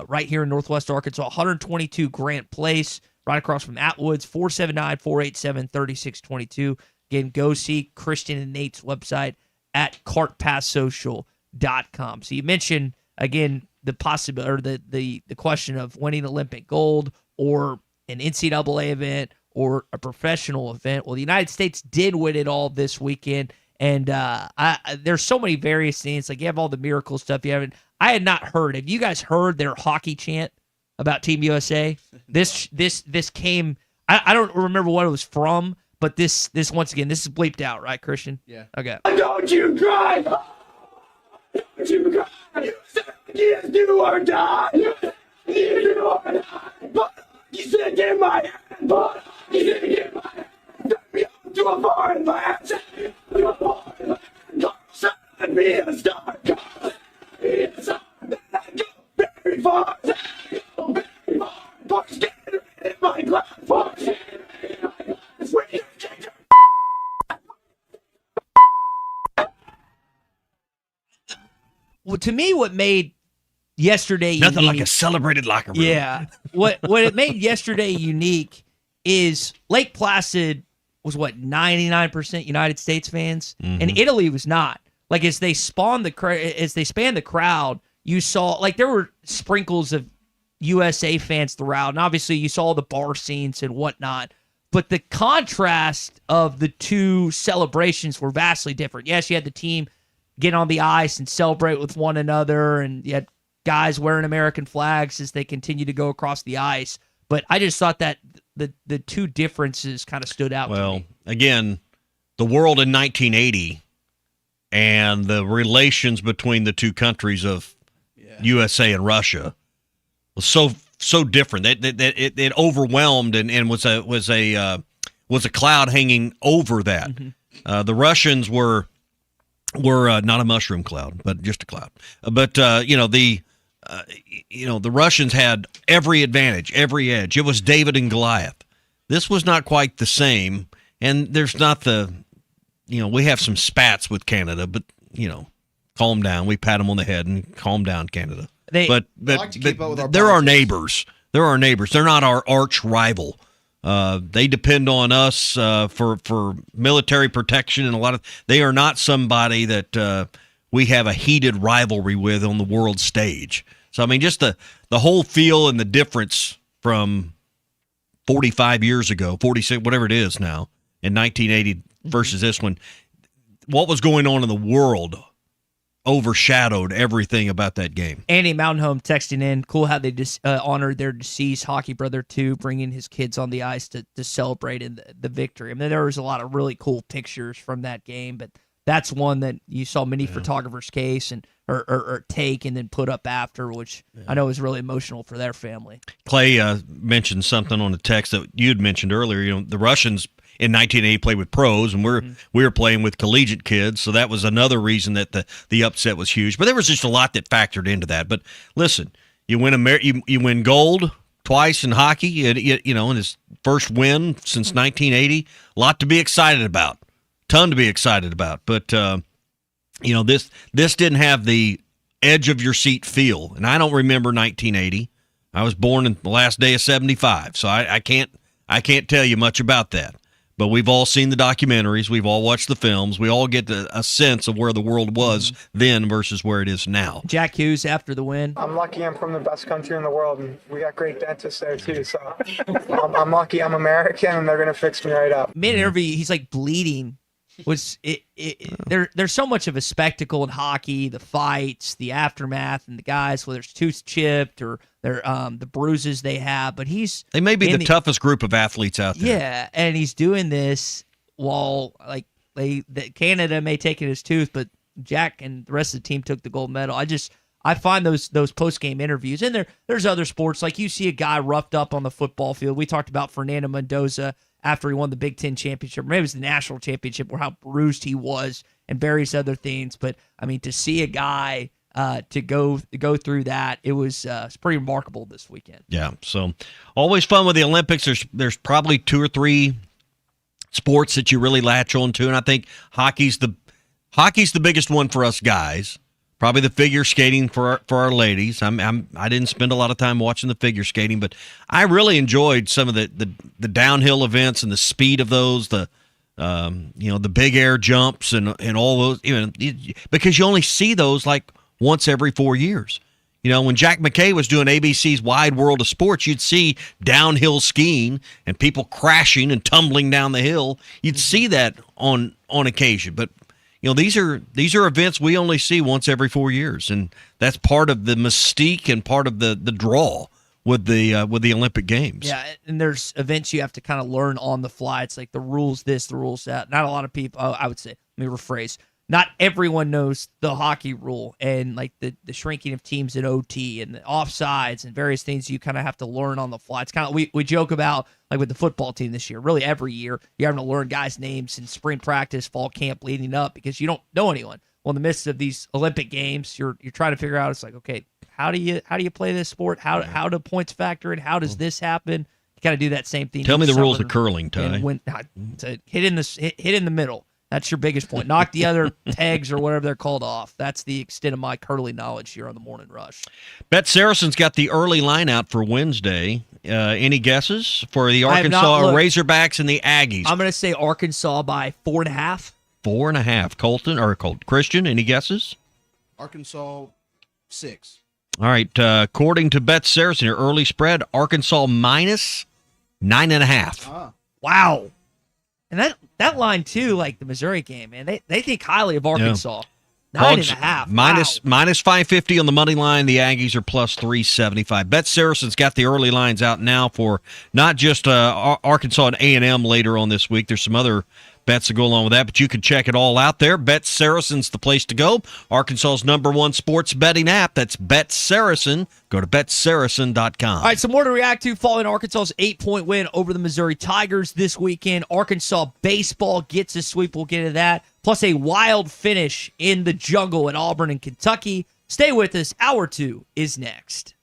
right here in Northwest Arkansas, 122 Grant Place, right across from Atwoods, 479-487-3622. Again, go see Christian and Nate's website at cartpasssocial.com. So you mentioned, again, the possibility or the question of winning Olympic gold or an NCAA event or a professional event. Well, the United States did win it all this weekend, and there's so many various things. Like, you have all the miracle stuff. I had not heard. Have you guys heard their hockey chant about Team USA? This came. I don't remember what it was from, but this once again, this is bleeped out, right, Christian? Yeah. Okay. Don't you cry! Don't you cry! Yes, do or die! You do or die! But you said in my hand! But you said in my hand! Turn me up to a foreign land! To a foreign land! Send me a star! Send me a star! Then I go very far! Then I go very far! Push it in my glass! Push it in my glass! We can change it! Well, to me, what made yesterday nothing unique, like a celebrated locker room. Yeah. what it made yesterday unique is Lake Placid was 99% United States fans, and Italy was not. Like, as they spanned the crowd, you saw like there were sprinkles of USA fans throughout, and obviously you saw the bar scenes and whatnot. But the contrast of the two celebrations were vastly different. Yes, you had the team get on the ice and celebrate with one another, and you had guys wearing American flags as they continue to go across the ice. But I just thought that the two differences kind of stood out to me. Well, again, the world in 1980 and the relations between the two countries of USA and Russia was so different that it overwhelmed and was a cloud hanging over that. The Russians were not a mushroom cloud, but just a cloud. But the Russians had every advantage, every edge. It was David and Goliath. This was not quite the same, and there's not we have some spats with Canada, but calm down. We pat them on the head and calm down, Canada. But they're our neighbors. They're our neighbors. They're not our arch rival. They depend on us for military protection and they are not somebody that we have a heated rivalry with on the world stage. So, I mean, just the whole feel and the difference from 45 years ago, 46, whatever it is now, in 1980 versus this one, what was going on in the world overshadowed everything about that game. Andy Mountain Home texting in, cool how they just honored their deceased hockey brother too, bringing his kids on the ice to celebrate in the victory. I mean, there was a lot of really cool pictures from that game, but that's one that you saw many photographers case and or take and then put up after, which I know is really emotional for their family. Clay mentioned something on the text that you had mentioned earlier. The Russians in 1980 played with pros, and we were playing with collegiate kids, so that was another reason that the upset was huge. But there was just a lot that factored into that. But listen, you win you win gold twice in hockey, in his first win since 1980. A lot to be excited about. Ton to be excited about. But, this didn't have the edge of your seat feel. And I don't remember 1980. I was born in the last day of 75, so I can't tell you much about that. But we've all seen the documentaries. We've all watched the films. We all get a sense of where the world was then versus where it is now. Jack Hughes after the win. I'm lucky I'm from the best country in the world, and we got great dentists there, too. So I'm lucky I'm American, and they're going to fix me right up. Made an interview. He's like bleeding. There's so much of a spectacle in hockey, the fights, the aftermath, and the guys, whether it's tooth chipped or the bruises they have. But they may be the toughest group of athletes out there. Yeah, and he's doing this while Canada may take in his tooth, but Jack and the rest of the team took the gold medal. I find those post game interviews, and there's other sports like you see a guy roughed up on the football field. We talked about Fernando Mendoza after he won the Big Ten championship, maybe it was the national championship, or how bruised he was and various other things. But I mean, to see a guy to go through that, it's pretty remarkable this weekend. Yeah, so always fun with the Olympics. There's probably 2 or 3 sports that you really latch on to, and I think hockey's the biggest one for us guys. Probably the figure skating for our ladies. I didn't spend a lot of time watching the figure skating, but I really enjoyed some of the downhill events and the speed of those, the big air jumps and all those, because you only see those like once every 4 years. When Jack McKay was doing ABC's Wide World of Sports, you'd see downhill skiing and people crashing and tumbling down the hill. You'd see that on occasion, but these are events we only see once every 4 years, and that's part of the mystique and part of the draw with the Olympic Games. Yeah, and there's events you have to kind of learn on the fly. It's like the rules this, the rules that. Not a lot of people. I would say, let me rephrase. Not everyone knows the hockey rule and like the shrinking of teams in OT and the offsides and various things you kind of have to learn on the fly. It's kind of we joke about like with the football team this year. Really, every year you're having to learn guys' names in spring practice, fall camp, leading up because you don't know anyone. Well, in the midst of these Olympic Games, you're trying to figure out. It's like, okay, how do you play this sport? How do points factor in? How does this happen? You kind of do that same thing. Tell me the rules of curling, Ty. To hit in the middle. That's your biggest point. Knock the other pegs or whatever they're called off. That's the extent of my curling knowledge here on the Morning Rush. Bet Saracen's got the early line out for Wednesday. Any guesses for the Arkansas Razorbacks and the Aggies? I'm going to say Arkansas by 4.5. 4.5. Christian, any guesses? Arkansas 6. All right. According to Bet Saracen, your early spread, Arkansas minus 9.5. Wow. And that line, too, like the Missouri game, man, they think highly of Arkansas. Yeah. 9.5. Minus 550 on the money line. The Aggies are plus 375. Bet Saracen's got the early lines out now for not just Arkansas and A&M later on this week. There's some other bets to go along with that, but you can check it all out there. Bet Saracen's the place to go. Arkansas's #1 sports betting app. That's Bet Saracen. Go to betsaracen.com. All right, some more to react to following Arkansas's 8-point win over the Missouri Tigers this weekend. Arkansas baseball gets a sweep. We'll get into that. Plus a wild finish in the jungle at Auburn and Kentucky. Stay with us. Hour 2 is next.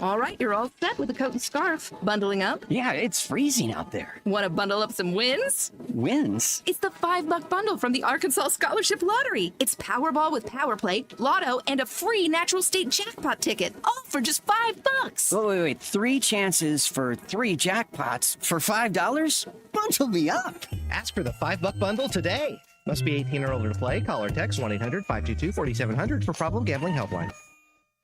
All right, you're all set with a coat and scarf. Bundling up? Yeah, it's freezing out there. Want to bundle up some wins? Wins? It's the $5 bundle from the Arkansas Scholarship Lottery. It's Powerball with Power Play, Lotto, and a free Natural State Jackpot ticket, all for just $5. Wait. 3 chances for 3 jackpots for $5? Bundle me up. Ask for the $5 bundle today. Must be 18 or older to play. Call or text 1-800-522-4700 for Problem Gambling Helpline.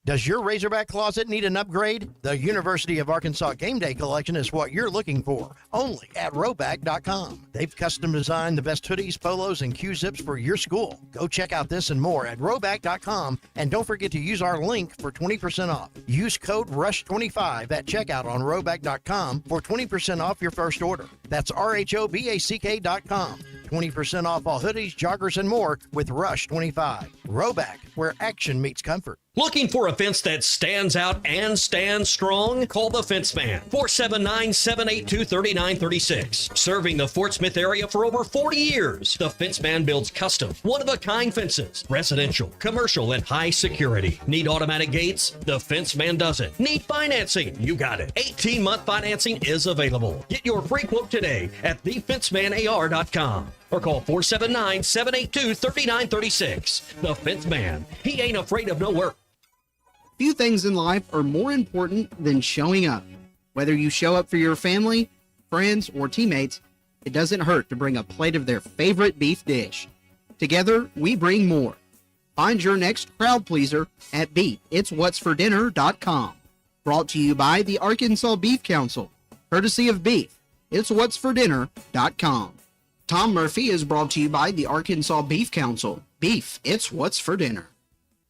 Does your Razorback closet need an upgrade? The University of Arkansas Game Day Collection is what you're looking for, only at Roback.com. They've custom designed the best hoodies, polos, and Q-zips for your school. Go check out this and more at Roback.com, and don't forget to use our link for 20% off. Use code RUSH25 at checkout on Roback.com for 20% off your first order. That's RHOBACK.com. 20% off all hoodies, joggers, and more with RUSH25. Roback, where action meets comfort. Looking for a fence that stands out and stands strong? Call the Fence Man, 479-782-3936. Serving the Fort Smith area for over 40 years, the Fence Man builds custom, one-of-a-kind fences, residential, commercial, and high security. Need automatic gates? The Fence Man does it. Need financing? You got it. 18-month financing is available. Get your free quote today at thefencemanar.com or call 479-782-3936. The Fence Man. He ain't afraid of no work. Few things in life are more important than showing up. Whether you show up for your family, friends, or teammates, it doesn't hurt to bring a plate of their favorite beef dish. Together, we bring more. Find your next crowd pleaser at beefitswhatsfordinner.com. Brought to you by the Arkansas Beef Council, courtesy of Beef. Itswhatsfordinner.com. Tom Murphy is brought to you by the Arkansas Beef Council. Beef, it's what's for dinner.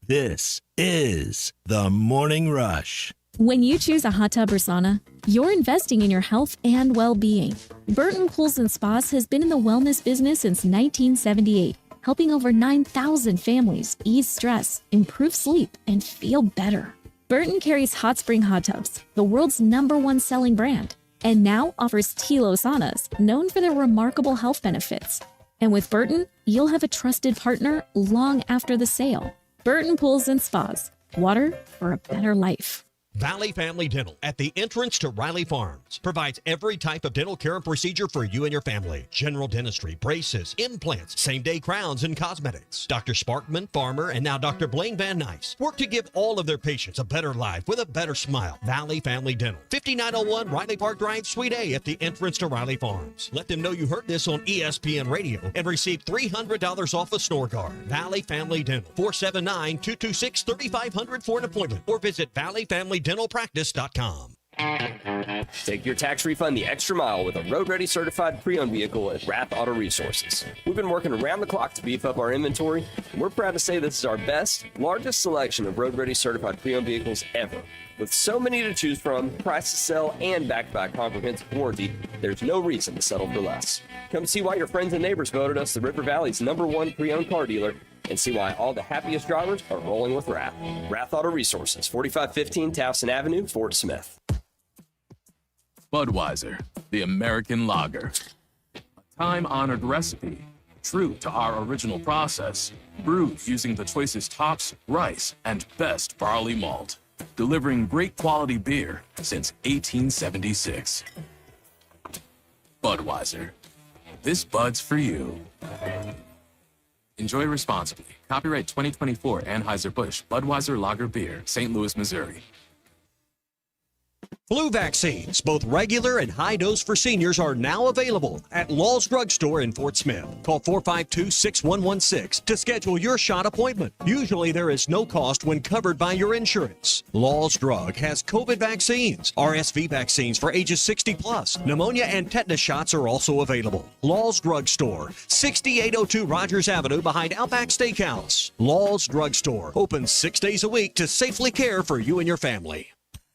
This is the Morning Rush. When you choose a hot tub or sauna, you're investing in your health and well-being. Burton Pools and Spas has been in the wellness business since 1978, helping over 9,000 families ease stress, improve sleep, and feel better. Burton carries Hot Spring Hot Tubs, the world's #1 selling brand, and now offers Tilo saunas, known for their remarkable health benefits. And with Burton, you'll have a trusted partner long after the sale. Burton Pools and Spas. Water for a better life. Valley Family Dental at the entrance to Riley Farms provides every type of dental care and procedure for you and your family. General dentistry, braces, implants, same-day crowns, and cosmetics. Dr. Sparkman, Farmer, and now Dr. Blaine Van Nice work to give all of their patients a better life with a better smile. Valley Family Dental, 5901 Riley Park Drive, Suite A at the entrance to Riley Farms. Let them know you heard this on ESPN Radio and receive $300 off a snore guard. Valley Family Dental, 479-226-3500 for an appointment or visit valleyfamilydentalpractice.com. Take your tax refund the extra mile with a road-ready certified pre-owned vehicle at Rath Auto Resources. We've been working around the clock to beef up our inventory, and we're proud to say this is our best, largest selection of road-ready certified pre-owned vehicles ever. With so many to choose from, price to sell, and backed by a comprehensive warranty, there's no reason to settle for less. Come see why your friends and neighbors voted us the River Valley's #1 pre-owned car dealer, and see why all the happiest drivers are rolling with Rath. Rath Auto Resources, 4515 Towson Avenue, Fort Smith. Budweiser, the American lager. A time-honored recipe, true to our original process, brewed using the choicest hops, rice, and best barley malt, delivering great quality beer since 1876. Budweiser. This Bud's for you. Enjoy responsibly. Copyright 2024 Anheuser-Busch Budweiser Lager Beer, St. Louis, Missouri. Flu vaccines, both regular and high dose for seniors, are now available at Law's Drug Store in Fort Smith. Call 452-6116 to schedule your shot appointment. Usually there is no cost when covered by your insurance. Law's Drug has COVID vaccines, RSV vaccines for ages 60 plus. Pneumonia and tetanus shots are also available. Law's Drug Store, 6802 Rogers Avenue behind Outback Steakhouse. Law's Drug Store, open 6 days a week to safely care for you and your family.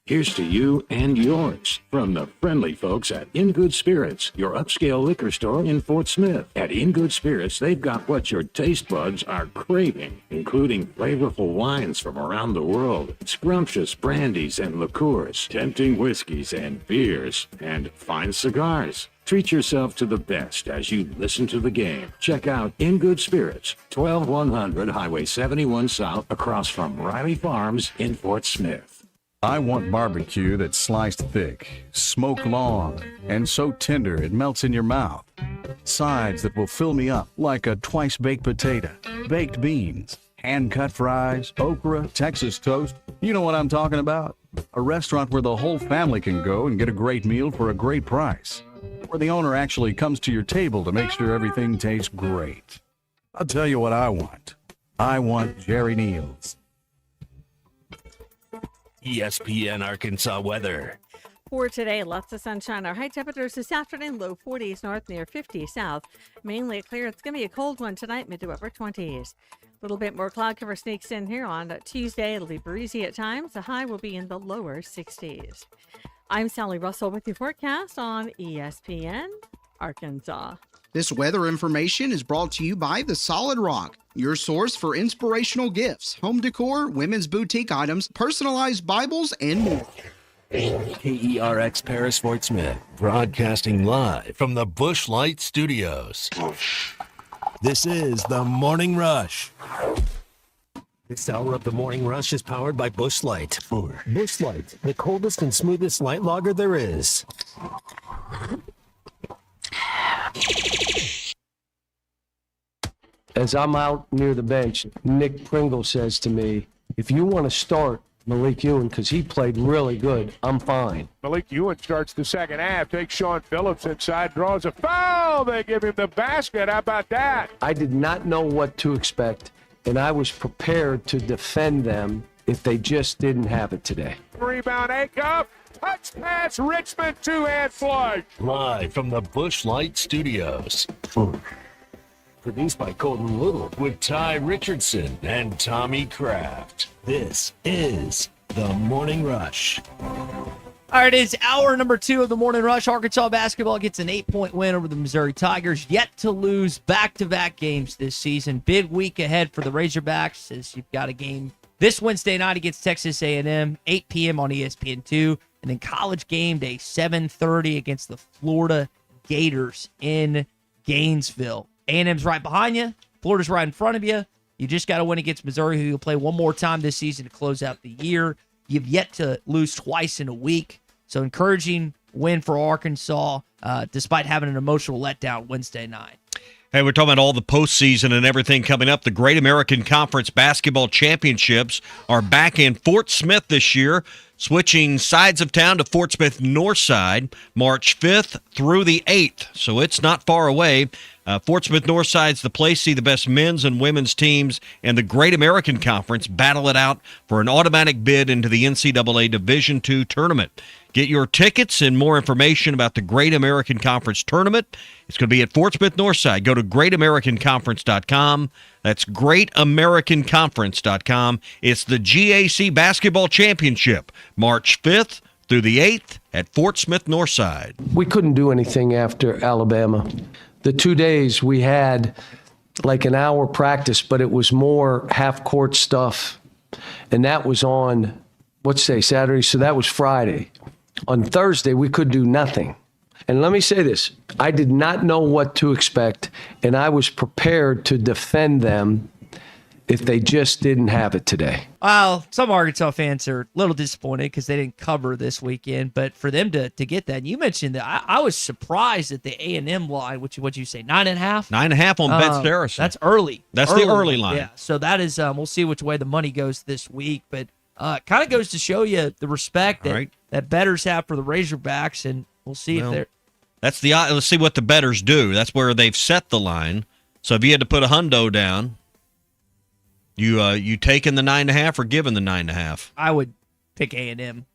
Here's to you and yours from the friendly folks at In Good Spirits, your upscale liquor store in Fort Smith. At In Good Spirits, they've got what your taste buds are craving, including flavorful wines from around the world, scrumptious brandies and liqueurs, tempting whiskeys and beers, and fine cigars. Treat yourself to the best as you listen to the game. Check out In Good Spirits, 12100 Highway 71 South, across from Riley Farms in Fort Smith. I want barbecue that's sliced thick, smoked long, and so tender it melts in your mouth. Sides that will fill me up like a twice-baked potato, baked beans, hand-cut fries, okra, Texas toast. You know what I'm talking about? A restaurant where the whole family can go and get a great meal for a great price. Where the owner actually comes to your table to make sure everything tastes great. I'll tell you what I want. I want Jerry Neal's. ESPN Arkansas weather. For today, lots of sunshine. Our high temperatures this afternoon, low 40s north, near 50 south. Mainly clear. It's going to be a cold one tonight, mid to upper 20s. A little bit more cloud cover sneaks in here on Tuesday. It'll be breezy at times. The high will be in the lower 60s. I'm Sally Russell with your forecast on ESPN Arkansas. This weather information is brought to you by The Solid Rock, your source for inspirational gifts, home decor, women's boutique items, personalized Bibles, and more. KERX Paris Fort Smith, broadcasting live from the Busch Light Studios. This is the Morning Rush. This hour of the Morning Rush is powered by Busch Light. Busch Light, the coldest and smoothest light lager there is. As I'm out near the bench, Nick Pringle says to me, if you want to start Malik Ewan, because he played really good, I'm fine. Malik Ewan starts the second half, takes Sean Phillips inside, draws a foul. They give him the basket. How about that? I did not know what to expect, and I was prepared to defend them if they just didn't have it today. Rebound, Acuff. Touch pass, Richmond, two-hand flush. Live from the Busch Light Studios. Produced by Colton Little with Ty Richardson and Tommy Kraft. This is the Morning Rush. All right, it's hour number 2 of the Morning Rush. Arkansas basketball gets an 8-point win over the Missouri Tigers, yet to lose back-to-back games this season. Big week ahead for the Razorbacks as you've got a game this Wednesday night against Texas A&M, 8 p.m. on ESPN2, and then college game day, 7:30 against the Florida Gators in Gainesville. A&M's right behind you. Florida's right in front of you. You just got to win against Missouri, who you'll play one more time this season to close out the year. You've yet to lose twice in a week. So encouraging win for Arkansas, despite having an emotional letdown Wednesday night. Hey, we're talking about all the postseason and everything coming up. The Great American Conference Basketball Championships are back in Fort Smith this year, switching sides of town to Fort Smith Northside, March 5th through the 8th. So it's not far away. Fort Smith Northside's the place. See the best men's and women's teams and the Great American Conference battle it out for an automatic bid into the NCAA Division II tournament. Get your tickets and more information about the Great American Conference tournament. It's going to be at Fort Smith Northside. Go to greatamericanconference.com. That's greatamericanconference.com. It's the GAC Basketball Championship, March 5th through the 8th at Fort Smith Northside. We couldn't do anything after Alabama. The 2 days we had like an hour practice, but it was more half-court stuff. And that was on, Saturday? So that was Friday. On Thursday, we could do nothing. And let me say this. I did not know what to expect, and I was prepared to defend them if they just didn't have it today. Well, some Arkansas fans are a little disappointed because they didn't cover this weekend, but for them to get that, and you mentioned that, I was surprised at the A&M line, what'd you say, 9.5? 9.5 on Bet Saracen. That's early. That's the early line. Yeah, so that is, we'll see which way the money goes this week, but kind of goes to show you the respect that bettors have for the Razorbacks, and we'll see if they're... Let's see what the bettors do. That's where they've set the line. So if you had to put a hundo down, you taking the 9.5 or giving the 9.5? I would pick A&M,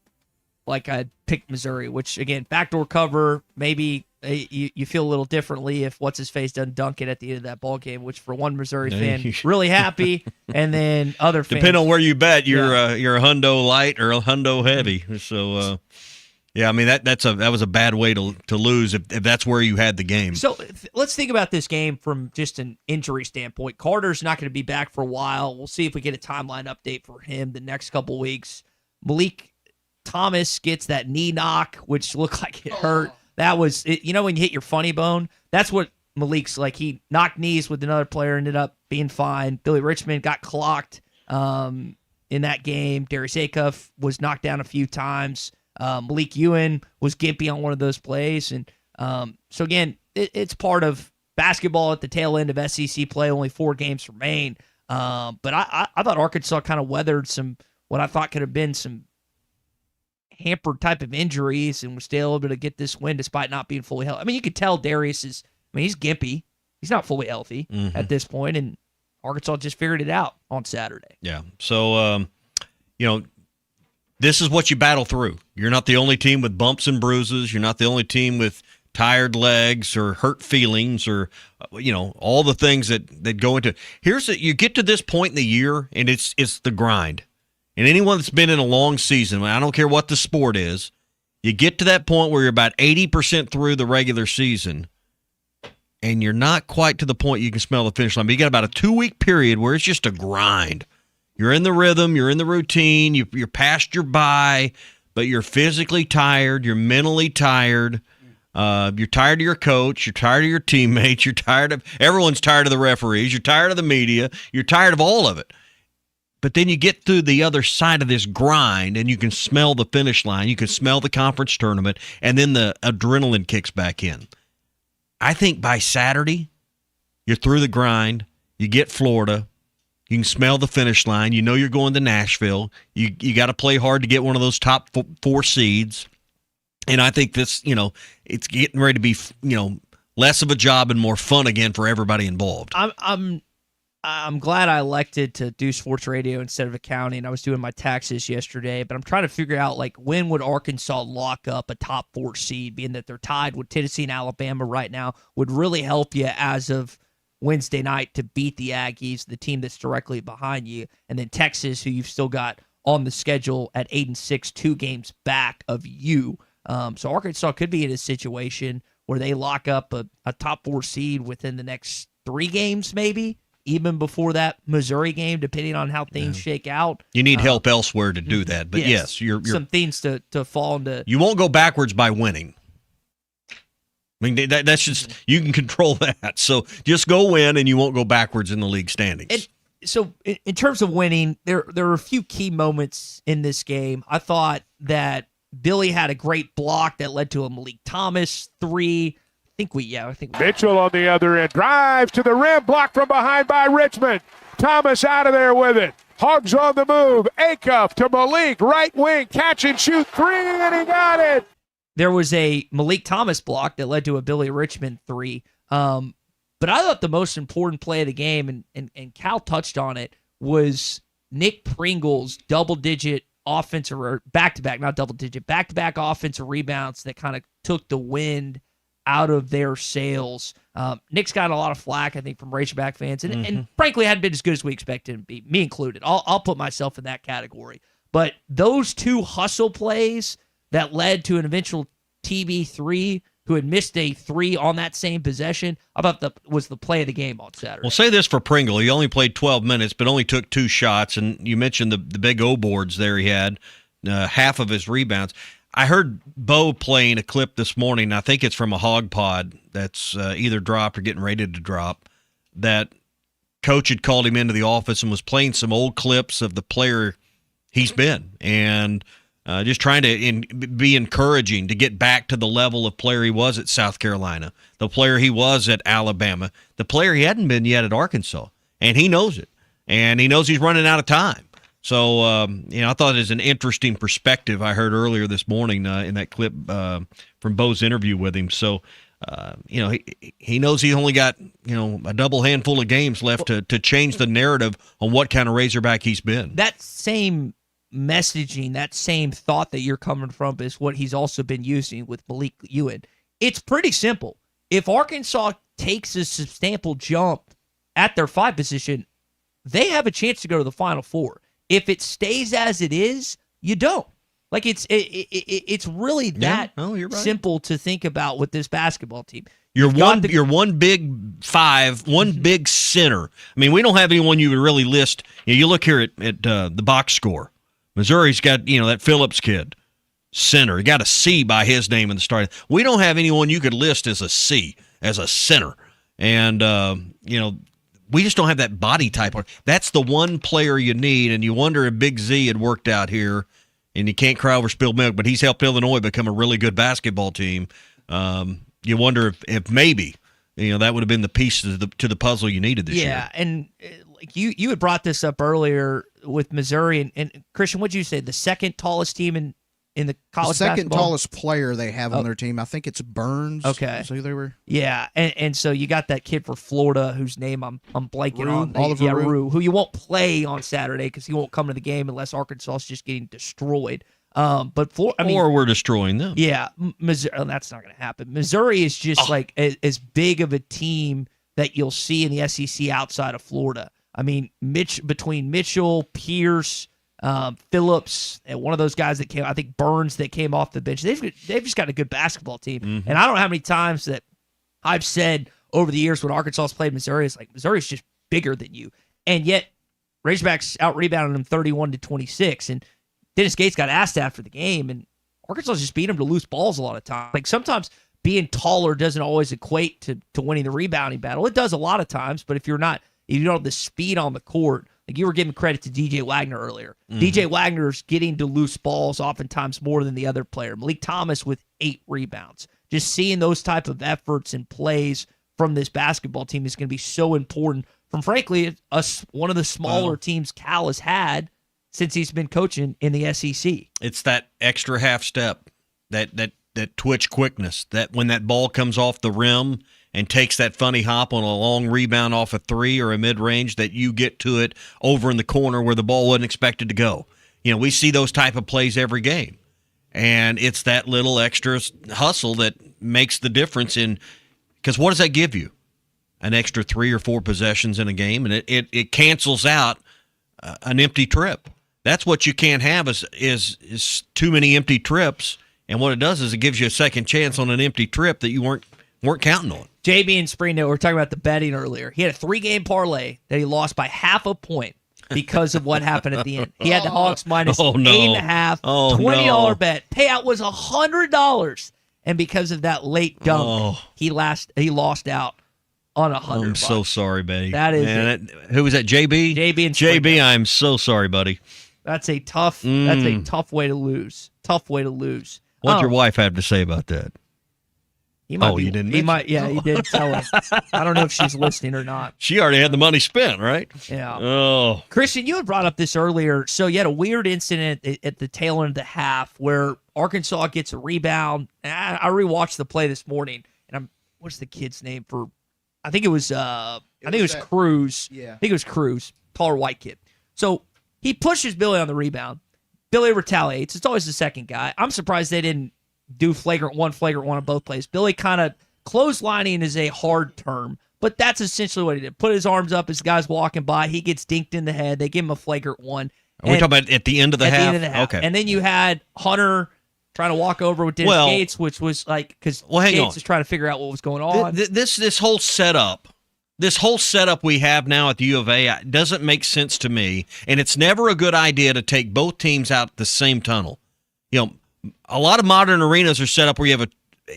like I'd pick Missouri. Which again, backdoor cover. Maybe you feel a little differently if what's his face doesn't dunk it at the end of that ball game. Which for one Missouri fan, really happy, and then other fans. Depending on where you bet, you're a hundo light or a hundo heavy. So. Yeah, I mean that was a bad way to lose if that's where you had the game. So let's think about this game from just an injury standpoint. Carter's not going to be back for a while. We'll see if we get a timeline update for him the next couple weeks. Malik Thomas gets that knee knock, which looked like it hurt. That was when you hit your funny bone. That's what Malik's like. He knocked knees with another player, ended up being fine. Billy Richmond got clocked in that game. Darius Acuff was knocked down a few times. Malik Ewan was gimpy on one of those plays. And so, again, it's part of basketball at the tail end of SEC play. Only 4 games remain. But I thought Arkansas kind of weathered what I thought could have been some hampered type of injuries and was still able to get this win despite not being fully healthy. I mean, you could tell Darius he's gimpy. He's not fully healthy at this point, and Arkansas just figured it out on Saturday. Yeah. So, this is what you battle through. You're not the only team with bumps and bruises. You're not the only team with tired legs or hurt feelings or, all the things that go into it. You get to this point in the year, and it's the grind. And anyone that's been in a long season, I don't care what the sport is, you get to that point where you're about 80% through the regular season, and you're not quite to the point you can smell the finish line. But you got about a 2-week period where it's just a grind. You're in the rhythm, you're in the routine, you're past your bye, but you're physically tired, you're mentally tired. You're tired of your coach, you're tired of your teammates, everyone's tired of the referees, you're tired of the media, you're tired of all of it. But then you get through the other side of this grind and you can smell the finish line, you can smell the conference tournament, and then the adrenaline kicks back in. I think by Saturday, you're through the grind, you get Florida, you can smell the finish line, you know you're going to Nashville, you got to play hard to get one of those top 4 seeds. And I think this, it's getting ready to be, less of a job and more fun again for everybody involved. I'm glad I elected to do sports radio instead of accounting. I was doing my taxes yesterday, but I'm trying to figure out when would Arkansas lock up a top 4 seed, being that they're tied with Tennessee and Alabama right now, would really help you as of Wednesday night to beat the Aggies, the team that's directly behind you, and then Texas, who you've still got on the schedule at 8-6, 2 games back of you. So Arkansas could be in a situation where they lock up a top 4 seed within the next 3 games, maybe, even before that Missouri game, depending on how things shake out. You need help elsewhere to do that, but yes, you're some things to fall into. You won't go backwards by winning. I mean, that's just, you can control that. So just go win, and you won't go backwards in the league standings. So in terms of winning, there are a few key moments in this game. I thought that Billy had a great block that led to a Malik Thomas 3. I think Mitchell on the other end drives to the rim, blocked from behind by Richmond. Thomas out of there with it. Hogs on the move. Acuff to Malik, right wing, catch and shoot 3, and he got it. There was a Malik Thomas block that led to a Billy Richmond 3. But I thought the most important play of the game, and Cal touched on it, was Nick Pringle's double-digit offensive, or back-to-back, not double-digit, back-to-back offensive rebounds that kind of took the wind out of their sails. Nick's got a lot of flack, I think, from Razorback fans, and frankly, hadn't been as good as we expected him to be, me included. I'll put myself in that category. But those 2 hustle plays that led to an eventual TB3, who had missed a 3 on that same possession, I thought was the play of the game on Saturday. Well, say this for Pringle. He only played 12 minutes, but only took 2 shots, and you mentioned the big O boards there he had, half of his rebounds. I heard Bo playing a clip this morning, I think it's from a Hog Pod that's either dropped or getting ready to drop, that Coach had called him into the office and was playing some old clips of the player he's been, and just trying to be encouraging to get back to the level of player he was at South Carolina, the player he was at Alabama, the player he hadn't been yet at Arkansas, and he knows it, and he knows he's running out of time. So, I thought it was an interesting perspective I heard earlier this morning in that clip from Bo's interview with him. So, he knows he's only got, a double handful of games left to change the narrative on what kind of Razorback he's been. That same messaging, that same thought that you're coming from is what he's also been using with Malik Ewan. It's pretty simple. If Arkansas takes a substantial jump at their 5 position, they have a chance to go to the Final Four. If it stays as it is, you don't. Like it's really that simple to think about with this basketball team. You're one big 5, one big center. I mean, we don't have anyone you would really list. You look here at the box score. Missouri's got that Phillips kid, center. He got a C by his name in the start. We don't have anyone you could list as a C, as a center, and we just don't have that body type. That's the one player you need, and you wonder if Big Z had worked out here, and you can't cry over spilled milk, but he's helped Illinois become a really good basketball team. You wonder if maybe that would have been the piece to the puzzle you needed this year. Yeah, and like you had brought this up earlier with Missouri, and Christian, what'd you say? The second tallest team in the college second basketball? tallest player they have on their team. I think it's Burns. Okay. So they were. Yeah, and so you got that kid for Florida whose name I'm blanking on. Oliver Rue, who you won't play on Saturday because he won't come to the game unless Arkansas is just getting destroyed. But or we're destroying them. Yeah, Missouri. That's not going to happen. Missouri is just like as big of a team that you'll see in the SEC outside of Florida. I mean, between Mitchell, Pierce, Phillips, and one of those guys that came, I think Burns, that came off the bench. They've just got a good basketball team. And I don't know how many times that I've said over the years when Arkansas's played Missouri, it's like Missouri's just bigger than you. And yet, Razorbacks out-rebounded them 31-26. And Dennis Gates got asked after the game, and Arkansas just beat him to loose balls a lot of times. Like, sometimes being taller doesn't always equate to winning the rebounding battle. It does a lot of times, but if you don't have the speed on the court, like you were giving credit to DJ Wagner earlier. DJ Wagner's getting to loose balls oftentimes more than the other player. Malik Thomas with 8 rebounds. Just seeing those type of efforts and plays from this basketball team is going to be so important from, frankly, one of the smaller teams Cal has had since he's been coaching in the SEC. It's that extra half step, that twitch quickness, that when that ball comes off the rim and takes that funny hop on a long rebound off a 3 or a mid-range, that you get to it over in the corner where the ball wasn't expected to go. We see those type of plays every game. And it's that little extra hustle that makes the difference because what does that give you? An extra 3 or 4 possessions in a game, and it cancels out an empty trip. That's what you can't have is too many empty trips. And what it does is it gives you a second chance on an empty trip that you weren't counting on. JB and Springdale, we were talking about the betting earlier. He had a 3-game parlay that he lost by half a point because of what happened at the end. He had the Hawks minus 8.5, $20 bet. Payout was $100. And because of that late dunk, he lost out on $100. I'm so sorry, buddy. That is who was that? JB? JB and JB, I'm so sorry, buddy. That's a tough way to lose. Tough way to lose. What'd your wife have to say about that? You didn't? He did tell us. I don't know if she's listening or not. She already had the money spent, right? Yeah. Oh. Christian, you had brought up this earlier. So you had a weird incident at the tail end of the half where Arkansas gets a rebound. I rewatched the play this morning, and what's the kid's name for? I think it was Cruz. Yeah. I think it was Cruz, taller white kid. So he pushes Billy on the rebound. Billy retaliates. It's always the second guy. I'm surprised they didn't do flagrant one on both plays. Billy kind of clotheslining is a hard term, but that's essentially what he did. Put his arms up as the guy's walking by. He gets dinked in the head. They give him a flagrant one. Are we talking about at the end of the half? At the end of the half. Okay. And then you had Hunter trying to walk over with Dennis Gates, which was like, because Gates is trying to figure out what was going on. This whole setup we have now at the U of A doesn't make sense to me, and it's never a good idea to take both teams out the same tunnel. A lot of modern arenas are set up where you have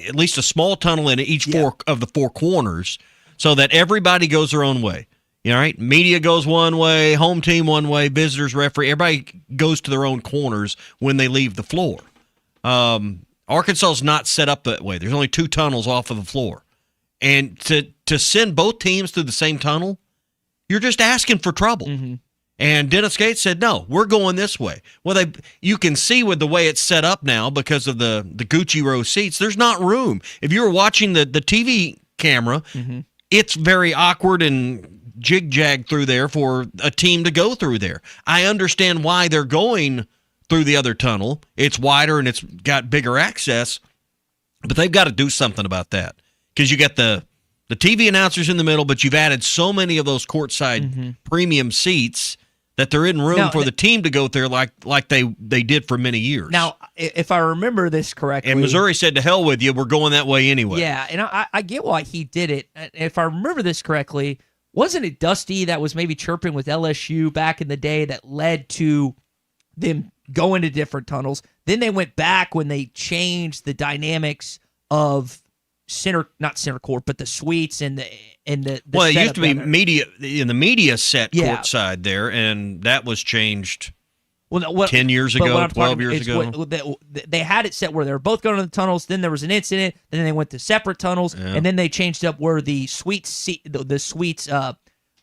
at least a small tunnel in each four of the 4 corners so that everybody goes their own way. Right? Media goes one way, home team one way, visitors, referee, everybody goes to their own corners when they leave the floor. Arkansas is not set up that way. There's only 2 tunnels off of the floor. And to send both teams through the same tunnel, you're just asking for trouble. Mm-hmm. And Dennis Gates said, no, we're going this way. Well, you can see with the way it's set up now because of the Gucci row seats, there's not room. If you were watching the TV camera, it's very awkward and jig-jag through there for a team to go through there. I understand why they're going through the other tunnel. It's wider and it's got bigger access, but they've got to do something about that because you got the TV announcers in the middle, but you've added so many of those courtside premium seats that there isn't room for the team to go there like they did for many years. Now, if I remember this correctly, and Missouri said, to hell with you, we're going that way anyway. Yeah, and I get why he did it. If I remember this correctly, wasn't it Dusty that was maybe chirping with LSU back in the day that led to them going to different tunnels? Then they went back when they changed the dynamics of not center court, but the suites and the well, it used to be media in the media set courtside there, and that was changed 10 years ago, 12 years ago. They had it set where they were both going to the tunnels. Then there was an incident. Then they went to separate tunnels, and then they changed up where the suites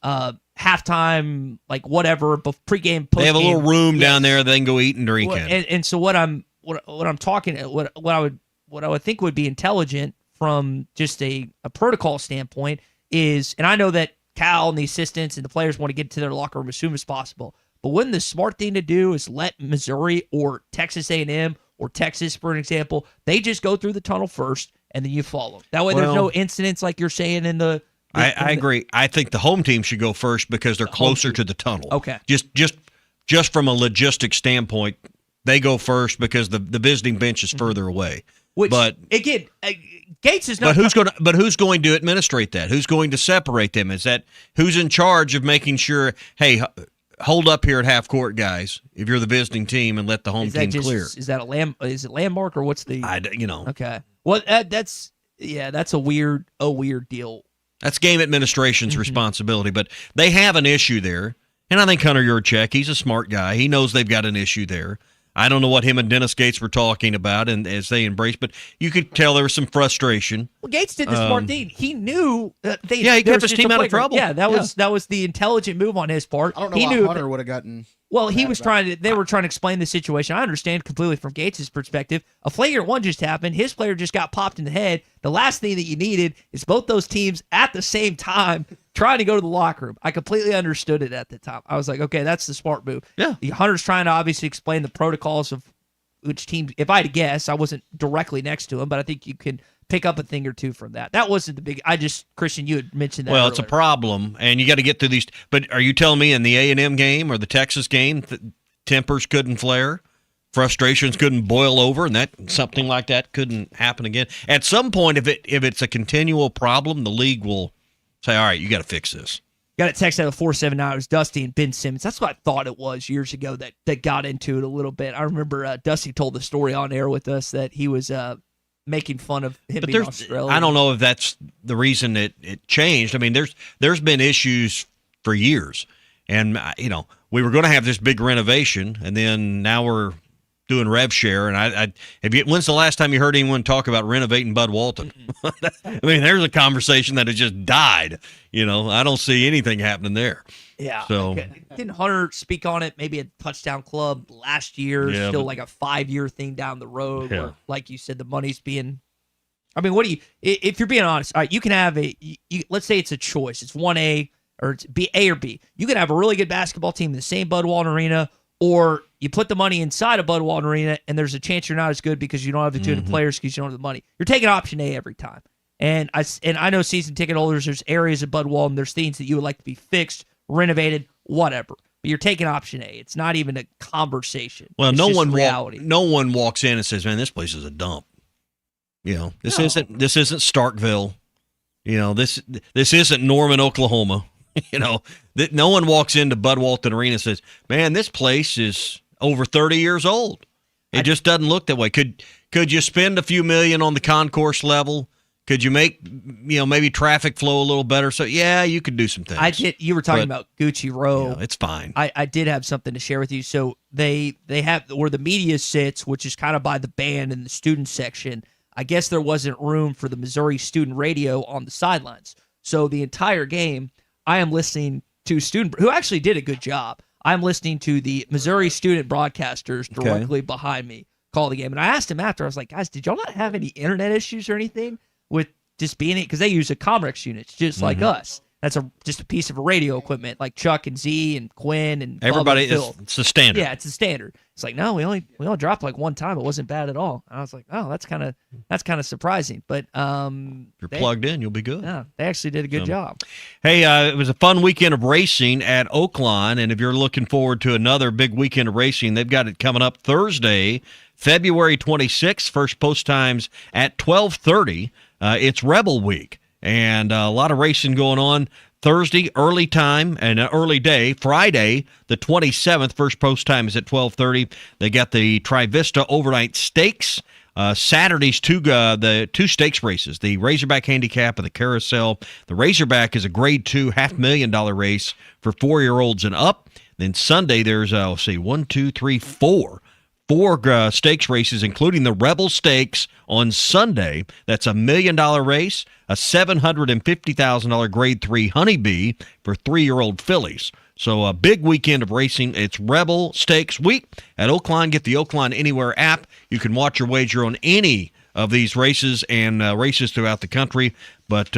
halftime, like whatever, pregame, postgame. They have a little room down there. They can go eat and drink in. And so what I would think would be intelligent from just a protocol standpoint is, and I know that Cal and the assistants and the players want to get to their locker room as soon as possible, but wouldn't the smart thing to do is let Missouri or Texas A&M or Texas, for an example, they just go through the tunnel first and then you follow. That way there's no incidents like you're saying in the... I agree. I think the home team should go first because they're closer to the tunnel. Okay. Just from a logistics standpoint, they go first because the visiting bench is further away. but again, Gates is not. But who's going to administrate that? Who's going to separate them? Is that who's in charge of making sure? Hey, hold up here at half court, guys. If you're the visiting team, and let the home team clear. Is that is it landmark or what's the? Okay. Well, that's a weird deal. That's game administration's responsibility, but they have an issue there. And I think Hunter Yurchek, he's a smart guy. He knows they've got an issue there. I don't know what him and Dennis Gates were talking about, and as they embraced, but you could tell there was some frustration. Well, Gates did the smart thing. He knew that he kept his team out of trouble. Yeah, that was the intelligent move on his part. I don't know why Hunter would have gotten. Well, he was they were trying to explain the situation. I understand completely from Gates' perspective. A flagrant one just happened. His player just got popped in the head. The last thing that you needed is both those teams at the same time trying to go to the locker room. I completely understood it at the time. I was like, okay, that's the smart move. Yeah. Hunter's trying to obviously explain the protocols of which team. If I had to guess, I wasn't directly next to him, but I think you can pick up a thing or two from that. That wasn't the big. Christian, you had mentioned that. Well, earlier. it's a problem, and you got to get through these. But are you telling me in the A&M game or the Texas game, tempers couldn't flare, frustrations couldn't boil over, and that something like that couldn't happen again? At some point, if it's a continual problem, the league will say, "All right, you got to fix this." Got a text out of 479. It was Dusty and Ben Simmons. That's what I thought it was years ago that got into it a little bit. I remember Dusty told the story on air with us that he was making fun of him being Australian. I don't know if that's the reason it changed. I mean, there's been issues for years, and we were going to have this big renovation, and then now we're doing rev share. And when's the last time you heard anyone talk about renovating Bud Walton? I mean, there's a conversation that has just died. I don't see anything happening there. Yeah. So didn't Hunter speak on it? Maybe a touchdown club last year, still like a 5-year thing down the road. Yeah. Where, like you said, the money's being. I mean, if you're being honest, all right, you can have let's say it's a choice. It's 1A or it's A or B. You can have a really good basketball team in the same Bud Walton Arena, or you put the money inside of Bud Walton Arena, and there's a chance you're not as good because you don't have the 200 players because you don't have the money. You're taking option A every time. And I know season ticket holders, there's areas of Bud Walton, there's things that you would like to be fixed, renovated, whatever. But you're taking option A. It's not even a conversation. Well, it's no just reality. No one walks in and says, "Man, this place is a dump." This isn't Starkville. This isn't Norman, Oklahoma. That no one walks into Bud Walton Arena and says, "Man, this place is over 30 years old." It just doesn't look that way. Could you spend a few million on the concourse level? Could you make maybe traffic flow a little better? So yeah, you could do some things. You were talking about Gucci Row. It's fine. I did have something to share with you. So they have where the media sits, which is kind of by the band and the student section. I guess there wasn't room for the Missouri student radio on the sidelines. So the entire game, I am listening to student who actually did a good job. I'm listening to the Missouri student broadcasters directly behind me call the game. And I asked him after, I was like, guys, did y'all not have any internet issues or anything with just being it? Because they use a Comrex unit just like us. That's just a piece of radio equipment like Chuck and Z and Quinn and everybody. Phil. It's the standard. Yeah, it's the standard. It's like, no, we only dropped like one time. It wasn't bad at all. And I was like, oh, that's kind of surprising. But if you're plugged in, you'll be good. Yeah, they actually did a good job. Hey, it was a fun weekend of racing at Oakline, and if you're looking forward to another big weekend of racing, they've got it coming up Thursday, February 26th. First post times at 12:30. It's Rebel Week. And a lot of racing going on Thursday, early time and an early day. Friday, the 27th, first post time is at 12:30. They got the Trivista Overnight Stakes. Saturday's the two stakes races, the Razorback Handicap and the Carousel. The Razorback is a Grade 2 $500,000 race for 4-year-olds and up. Then Sunday, there's, four stakes races, including the Rebel Stakes on Sunday. That's a $1 million race, a $750,000 Grade 3 Honeybee for 3-year-old fillies. So a big weekend of racing. It's Rebel Stakes Week at Oakline. Get the Oakline Anywhere app. You can watch your wager on any of these races and races throughout the country. But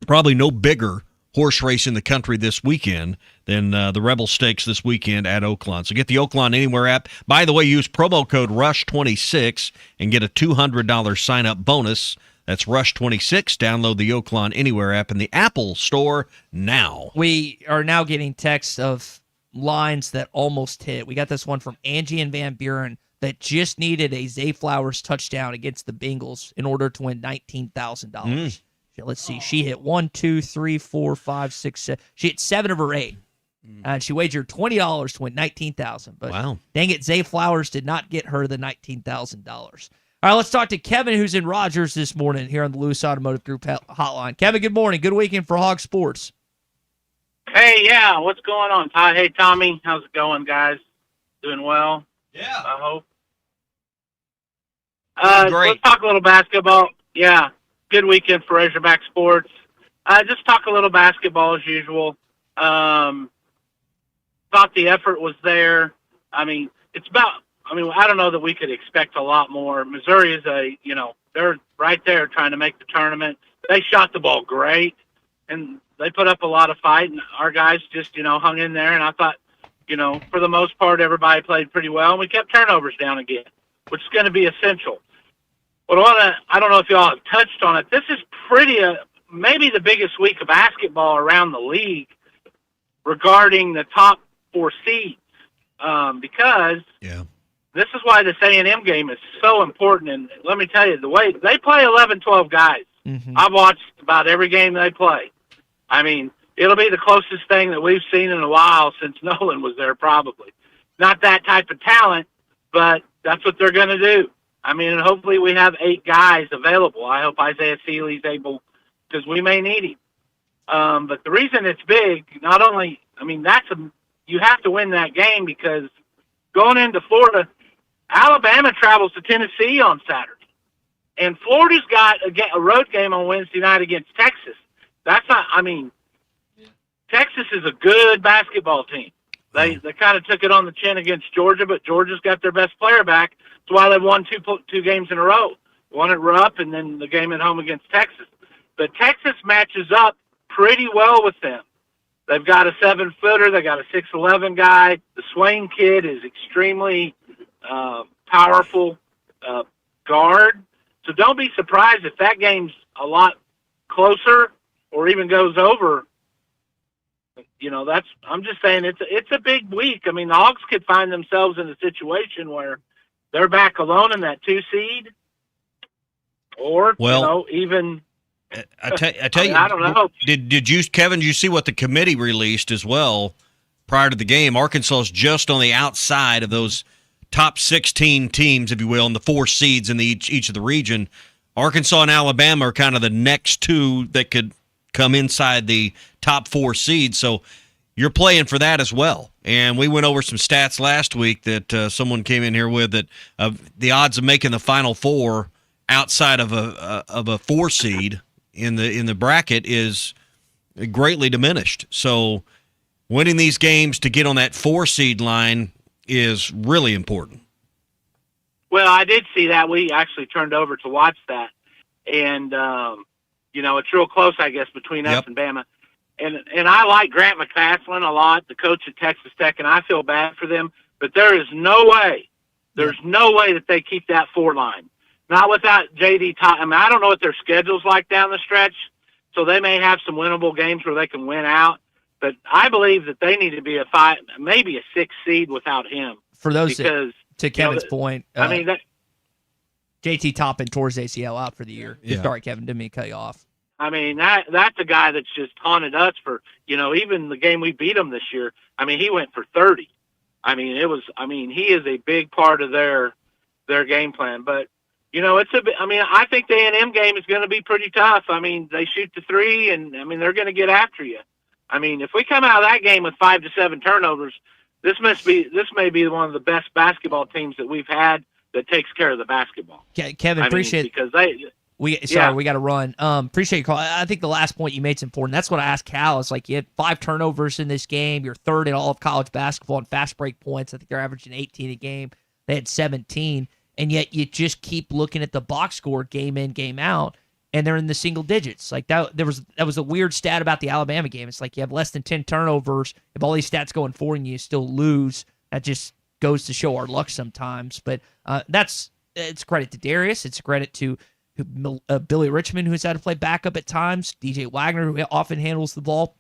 probably no bigger horse race in the country this weekend than the Rebel Stakes this weekend at Oakline. So get the Oakline Anywhere app. By the way, use promo code RUSH26 and get a $200 sign-up bonus. That's RUSH26. Download the Oakline Anywhere app in the Apple Store now. We are now getting texts of lines that almost hit. We got this one from Angie and Van Buren. that just needed a Zay Flowers touchdown against the Bengals in order to win $19,000. Let's see. She hit 1, 2, 3, 4, 5, 6, 7. She hit 7 of her 8. And she wagered $20 to win $19,000. But dang it, Zay Flowers did not get her the $19,000. All right, let's talk to Kevin, who's in Rogers this morning here on the Lewis Automotive Group hotline. Kevin, good morning. Good weekend for Hog Sports. Hey, yeah, what's going on, Todd? Hey, Tommy, how's it going, guys? Doing well? Yeah. I hope. Great. Let's talk a little basketball. Yeah, good weekend for Razorback Sports. Just talk a little basketball as usual. Thought the effort was there. I mean, I don't know that we could expect a lot more. Missouri is they're right there trying to make the tournament. They shot the ball great, and they put up a lot of fight, and our guys just, hung in there. And I thought, for the most part, everybody played pretty well, and we kept turnovers down again, which is going to be essential. But I don't know if y'all have touched on it. This is maybe the biggest week of basketball around the league regarding the top 4 seeds, because this is why this A&M game is so important. And let me tell you, the way they play 11, 12 guys. I've watched about every game they play. I mean, it'll be the closest thing that we've seen in a while since Nolan was there, probably. Not that type of talent, but that's what they're going to do. I mean, and hopefully we have 8 guys available. I hope Isaiah Seeley's able, because we may need him. But the reason it's big, not only, you have to win that game, because going into Florida, Alabama travels to Tennessee on Saturday. And Florida's got a road game on Wednesday night against Texas. Texas is a good basketball team. They kind of took it on the chin against Georgia, but Georgia's got their best player back. That's why they've won two games in a row. One at Rupp and then the game at home against Texas. But Texas matches up pretty well with them. They've got a 7-footer. They got a 6'11" guy. The Swain kid is extremely powerful guard. So don't be surprised if that game's a lot closer or even goes over. I'm just saying it's a big week. I mean, the Hogs could find themselves in a situation where they're back alone in that 2 seed, or even. I tell you, I don't know. Did you, Kevin? Did you see what the committee released as well prior to the game? Arkansas is just on the outside of those top 16 teams, if you will, and the 4 seeds in each of the region. Arkansas and Alabama are kind of the next 2 that could come inside the top 4 seeds. So you're playing for that as well. And we went over some stats last week that someone came in here with, that the odds of making the Final Four outside of a 4 seed in the bracket is greatly diminished. So winning these games to get on that 4 seed line is really important. Well, I did see that. We actually turned over to watch that. And, it's real close, I guess, between us and Bama. And I like Grant McCaslin a lot, the coach at Texas Tech, and I feel bad for them. But there is no way that they keep that 4 line. Not without J.D. Todd. I don't know what their schedule's like down the stretch, so they may have some winnable games where they can win out. But I believe that they need to be a 5, maybe a 6 seed without him. For those, to Kevin's point, JT Toppin tore his ACL out for the year. Yeah. Sorry, Kevin, didn't mean to cut you off. That's a guy that's just haunted us for, even the game we beat him this year. He went for 30. He is a big part of their game plan. But, I think the A&M game is going to be pretty tough. They shoot the 3, and, they're going to get after you. If we come out of that game with 5 to 7 turnovers, this may be one of the best basketball teams that we've had that takes care of the basketball. Kevin, appreciate it. Because we got to run. Appreciate your call. I think the last point you made is important. That's what I asked Cal. It's like you had 5 turnovers in this game. You're 3rd in all of college basketball in fast break points. I think they're averaging 18 a game. They had 17. And yet you just keep looking at the box score game in, game out, and they're in the single digits. Like that was a weird stat about the Alabama game. It's like you have less than 10 turnovers. If all these stats going for you still lose, that just goes to show our luck sometimes. But it's credit to Darius. It's a credit to Billy Richmond, who's had to play backup at times. DJ Wagner, who often handles the ball.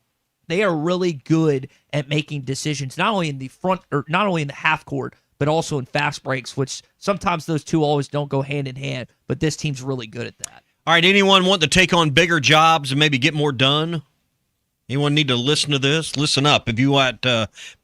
They are really good at making decisions, not only in the front or not only in the half court, but also in fast breaks, which sometimes those two always don't go hand in hand, but this team's really good at that. All right, anyone want to take on bigger jobs and maybe get more done? Anyone need to listen to this? Listen up. If you want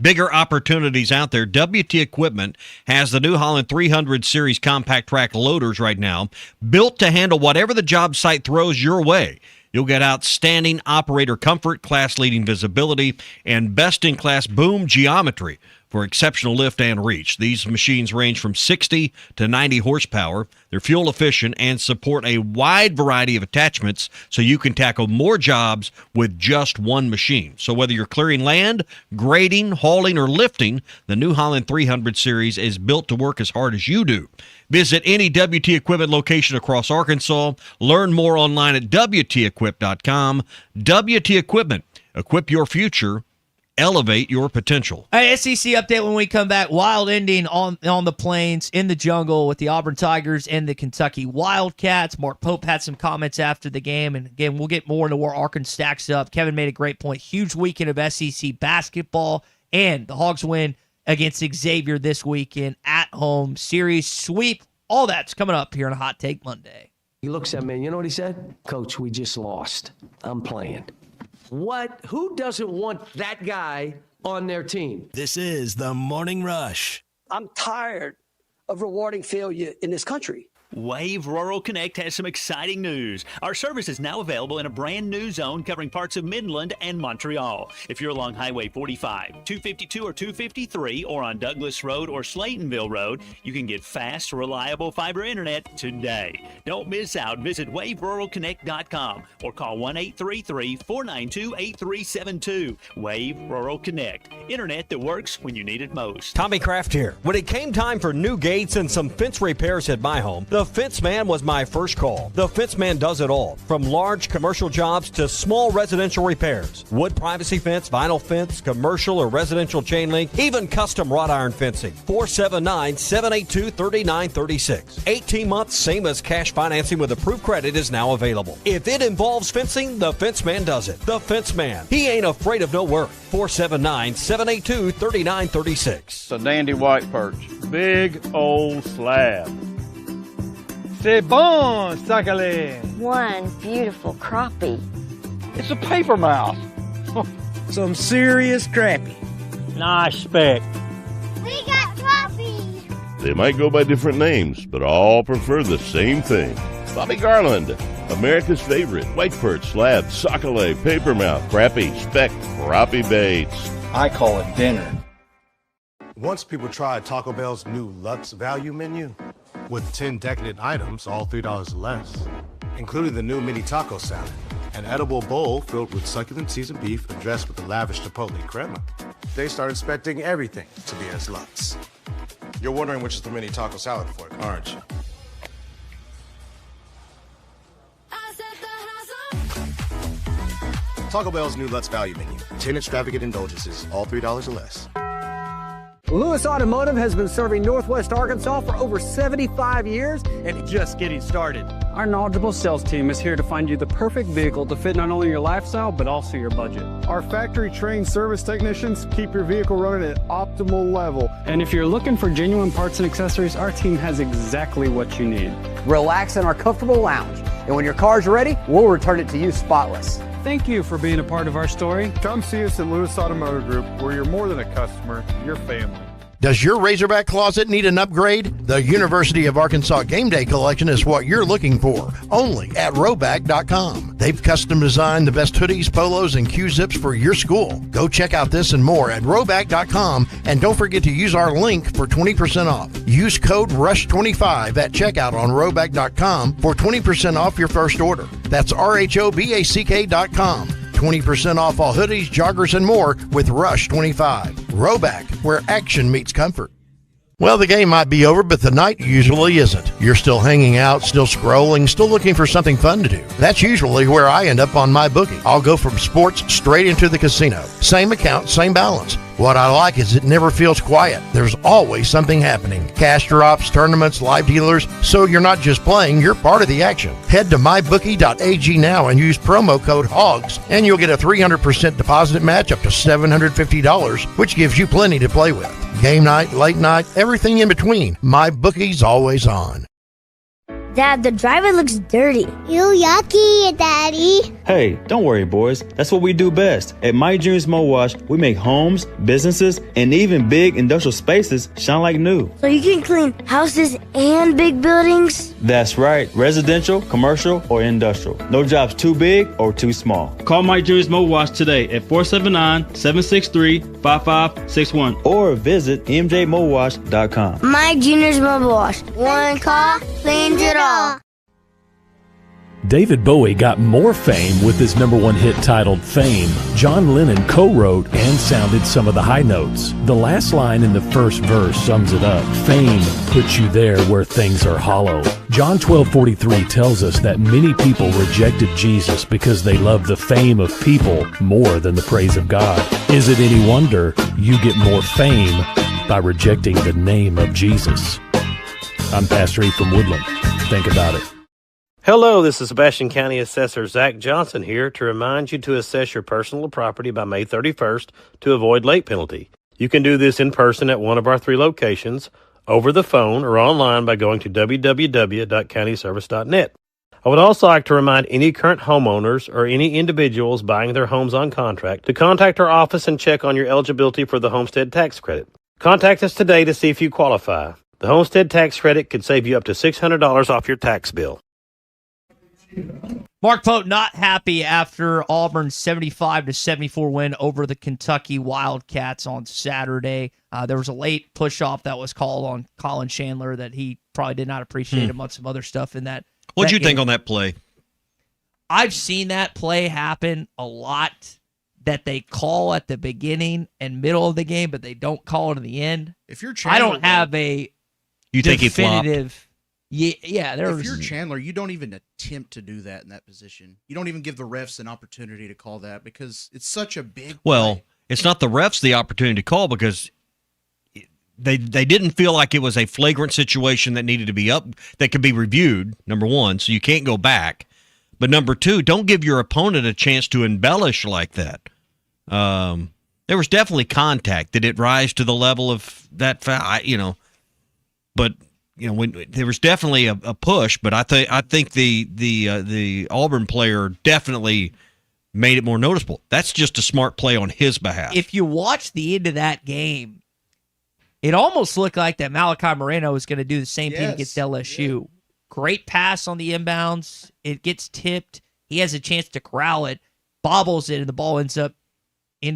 bigger opportunities out there, WT Equipment has the New Holland 300 Series compact track loaders right now, built to handle whatever the job site throws your way. You'll get outstanding operator comfort, class-leading visibility, and best-in-class boom geometry for exceptional lift and reach. These machines range from 60 to 90 horsepower. They're fuel efficient and support a wide variety of attachments so you can tackle more jobs with just one machine. So whether you're clearing land, grading, hauling, or lifting, the New Holland 300 Series is built to work as hard as you do. Visit any WT Equipment location across Arkansas. Learn more online at WTEquip.com. WT Equipment. Equip your future. Elevate your potential. All right, SEC update when we come back. Wild ending on the plains, in the jungle with the Auburn Tigers and the Kentucky Wildcats. Mark Pope had some comments after the game, and again, we'll get more into where Arkansas stacks up. Kevin made a great point. Huge weekend of SEC basketball, and the Hogs win against Xavier this weekend at home. Series sweep. All that's coming up here on a Hot Take Monday. He looks at me, and you know what he said? Coach, we just lost. I'm playing. What? Who doesn't want that guy on their team? This is the Morning Rush. I'm tired of rewarding failure in this country. Wave Rural Connect has some exciting news. Our service is now available in a brand new zone covering parts of Midland and Montreal. If you're along Highway 45, 252 or 253, or on Douglas Road or Slaytonville Road, you can get fast, reliable fiber internet today. Don't miss out. Visit waveruralconnect.com or call 1-833-492-8372. Wave Rural Connect. Internet that works when you need it most. Tommy Kraft here. When it came time for new gates and some fence repairs at my home, the Fence Man was my first call. The Fence Man does it all, from large commercial jobs to small residential repairs. Wood privacy fence, vinyl fence, commercial or residential chain link, even custom wrought iron fencing. 479-782-3936. 18 months, same as cash financing with approved credit is now available. If it involves fencing, the Fence Man does it. The Fence Man. He ain't afraid of no work. 479-782-3936. It's a dandy white perch. Big old slab. C'est bon, sacale. One beautiful crappie. It's a paper mouse. Some serious crappie. Nice speck. We got crappies. They might go by different names, but all prefer the same thing. Bobby Garland, America's favorite white perch, slab, sacale, paper mouth, crappie, speck, crappie baits. I call it dinner. Once people tried Taco Bell's new Lux value menu with 10 decadent items, all $3 or less, including the new mini taco salad, an edible bowl filled with succulent seasoned beef and dressed with a lavish chipotle crema, they started expecting everything to be as Lux. You're wondering which is the mini taco salad for, aren't you? Taco Bell's new Lux value menu, 10 extravagant indulgences, all $3 or less. Lewis Automotive has been serving Northwest Arkansas for over 75 years and just getting started. Our knowledgeable sales team is here to find you the perfect vehicle to fit not only your lifestyle, but also your budget. Our factory-trained service technicians keep your vehicle running at optimal level. And if you're looking for genuine parts and accessories, our team has exactly what you need. Relax in our comfortable lounge, and when your car's ready, we'll return it to you spotless. Thank you for being a part of our story. Come see us at Lewis Automotive Group, where you're more than a customer, you're family. Does your Razorback closet need an upgrade? The University of Arkansas Game Day Collection is what you're looking for, only at Roback.com. They've custom designed the best hoodies, polos, and Q-zips for your school. Go check out this and more at Roback.com, and don't forget to use our link for 20% off. Use code RUSH25 at checkout on Roback.com for 20% off your first order. That's RHOBACK.com. 20% off all hoodies, joggers, and more with Rush 25. Roback, where action meets comfort. Well, the game might be over, but the night usually isn't. You're still hanging out, still scrolling, still looking for something fun to do. That's usually where I end up on my bookie. I'll go from sports straight into the casino. Same account, same balance. What I like is it never feels quiet. There's always something happening. Cash drops, tournaments, live dealers. So you're not just playing, you're part of the action. Head to mybookie.ag now and use promo code HOGS, and you'll get a 300% deposit match up to $750, which gives you plenty to play with. Game night, late night, everything in between. MyBookie's always on. Dad, the driver looks dirty. You yucky, Daddy. Hey, don't worry, boys. That's what we do best. At My Dreams Mo Wash, we make homes, businesses, and even big industrial spaces shine like new. So you can clean houses and big buildings? That's right. Residential, commercial, or industrial. No job's too big or too small. Call My Dreams Mo Wash today at 479-763-5561 or visit mjmowash.com. My Junior's Mobile Wash. One call cleans it all. David Bowie got more fame with his #1 hit titled Fame. John Lennon co-wrote and sounded some of the high notes. The last line in the first verse sums it up. Fame puts you there where things are hollow. John 12:43 tells us that many people rejected Jesus because they loved the fame of people more than the praise of God. Is it any wonder you get more fame by rejecting the name of Jesus? I'm Pastor E from Woodland. Think about it. Hello, this is Sebastian County Assessor Zach Johnson here to remind you to assess your personal property by May 31st to avoid late penalty. You can do this in person at one of our 3 locations, over the phone, or online by going to www.countyservice.net. I would also like to remind any current homeowners or any individuals buying their homes on contract to contact our office and check on your eligibility for the homestead tax credit. Contact us today to see if you qualify. The homestead tax credit could save you up to $600 off your tax bill. Mark Pope not happy after Auburn's 75-74 win over the Kentucky Wildcats on Saturday. There was a late push-off that was called on Colin Chandler that he probably did not appreciate amongst some other stuff in that. What'd you think on that play? I've seen that play happen a lot, that they call at the beginning and middle of the game, but they don't call it in the end. If you're Chandler, I don't have a you think he flopped? Yeah. If you're Chandler, you don't even attempt to do that in that position. You don't even give the refs an opportunity to call that because it's such a big Well, play. it's not the refs the opportunity to call because they didn't feel like it was a flagrant situation that needed to be that could be reviewed, number one, so you can't go back. But number two, don't give your opponent a chance to embellish like that. There was definitely contact. Did it rise to the level of that foul? But when there was definitely a push. But I think the Auburn player definitely made it more noticeable. That's just a smart play on his behalf. If you watch the end of that game, it almost looked like that Malachi Moreno was going to do the same thing against LSU. Yeah. Great pass on the inbounds. It gets tipped. He has a chance to corral it, bobbles it, and the ball end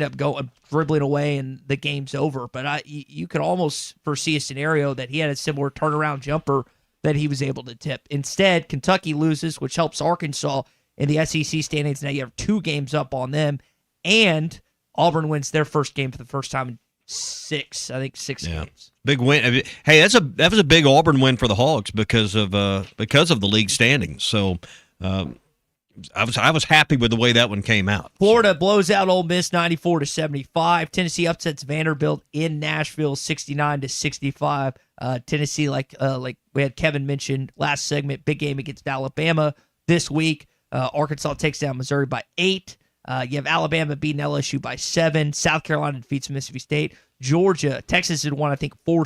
up going dribbling away, and the game's over. But you could almost foresee a scenario that he had a similar turnaround jumper that he was able to tip. Instead, Kentucky loses, which helps Arkansas in the SEC standings. Now you have 2 games up on them, and Auburn wins their first game for the first time in 6 games. Big win. Hey, that was a big Auburn win for the Hogs because of the league standings. So I was happy with the way that one came out. Florida blows out Ole Miss 94-75. Tennessee upsets Vanderbilt in Nashville 69-65. Tennessee, like we had Kevin mentioned last segment, big game against Alabama this week. Arkansas takes down Missouri by 8. You have Alabama beating LSU by 7. South Carolina defeats Mississippi State. Georgia, Texas had won, I think, 4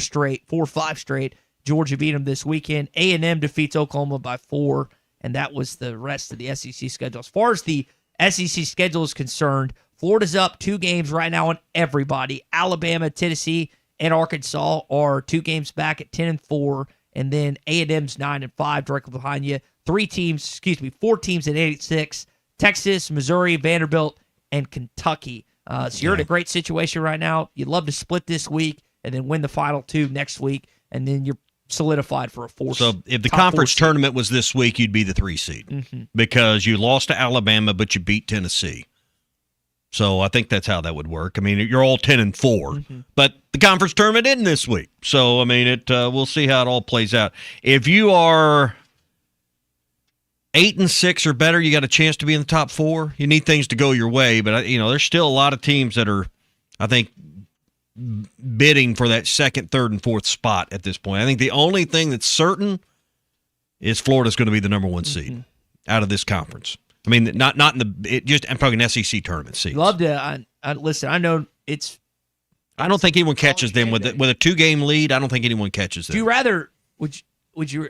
or 5 straight. Georgia beat them this weekend. A&M defeats Oklahoma by 4, and that was the rest of the SEC schedule. As far as the SEC schedule is concerned, Florida's up 2 games right now on everybody. Alabama, Tennessee, and Arkansas are 2 games back at 10-4, and then A&M's 9-5 directly behind you. 4 teams at 8-6. Texas, Missouri, Vanderbilt, and Kentucky. So you're in a great situation right now. You'd love to split this week and then win the final 2 next week, and then you're solidified for a 4. So if the conference tournament was this week, you'd be the 3 seed because you lost to Alabama, but you beat Tennessee. So I think that's how that would work. I mean, you're all 10-4, but the conference tournament isn't this week. So I mean, we'll see how it all plays out. If you are 8-6 or better, you got a chance to be in the top 4. You need things to go your way, but there's still a lot of teams that are, I think, bidding for that second, third, and fourth spot at this point. I think the only thing that's certain is Florida's going to be the number one seed out of this conference. I mean, not in I'm talking SEC tournament seeds. Love to listen. I know it's. I don't think anyone catches them with a 2-game lead. I don't think anyone catches them. Do you rather? Would you?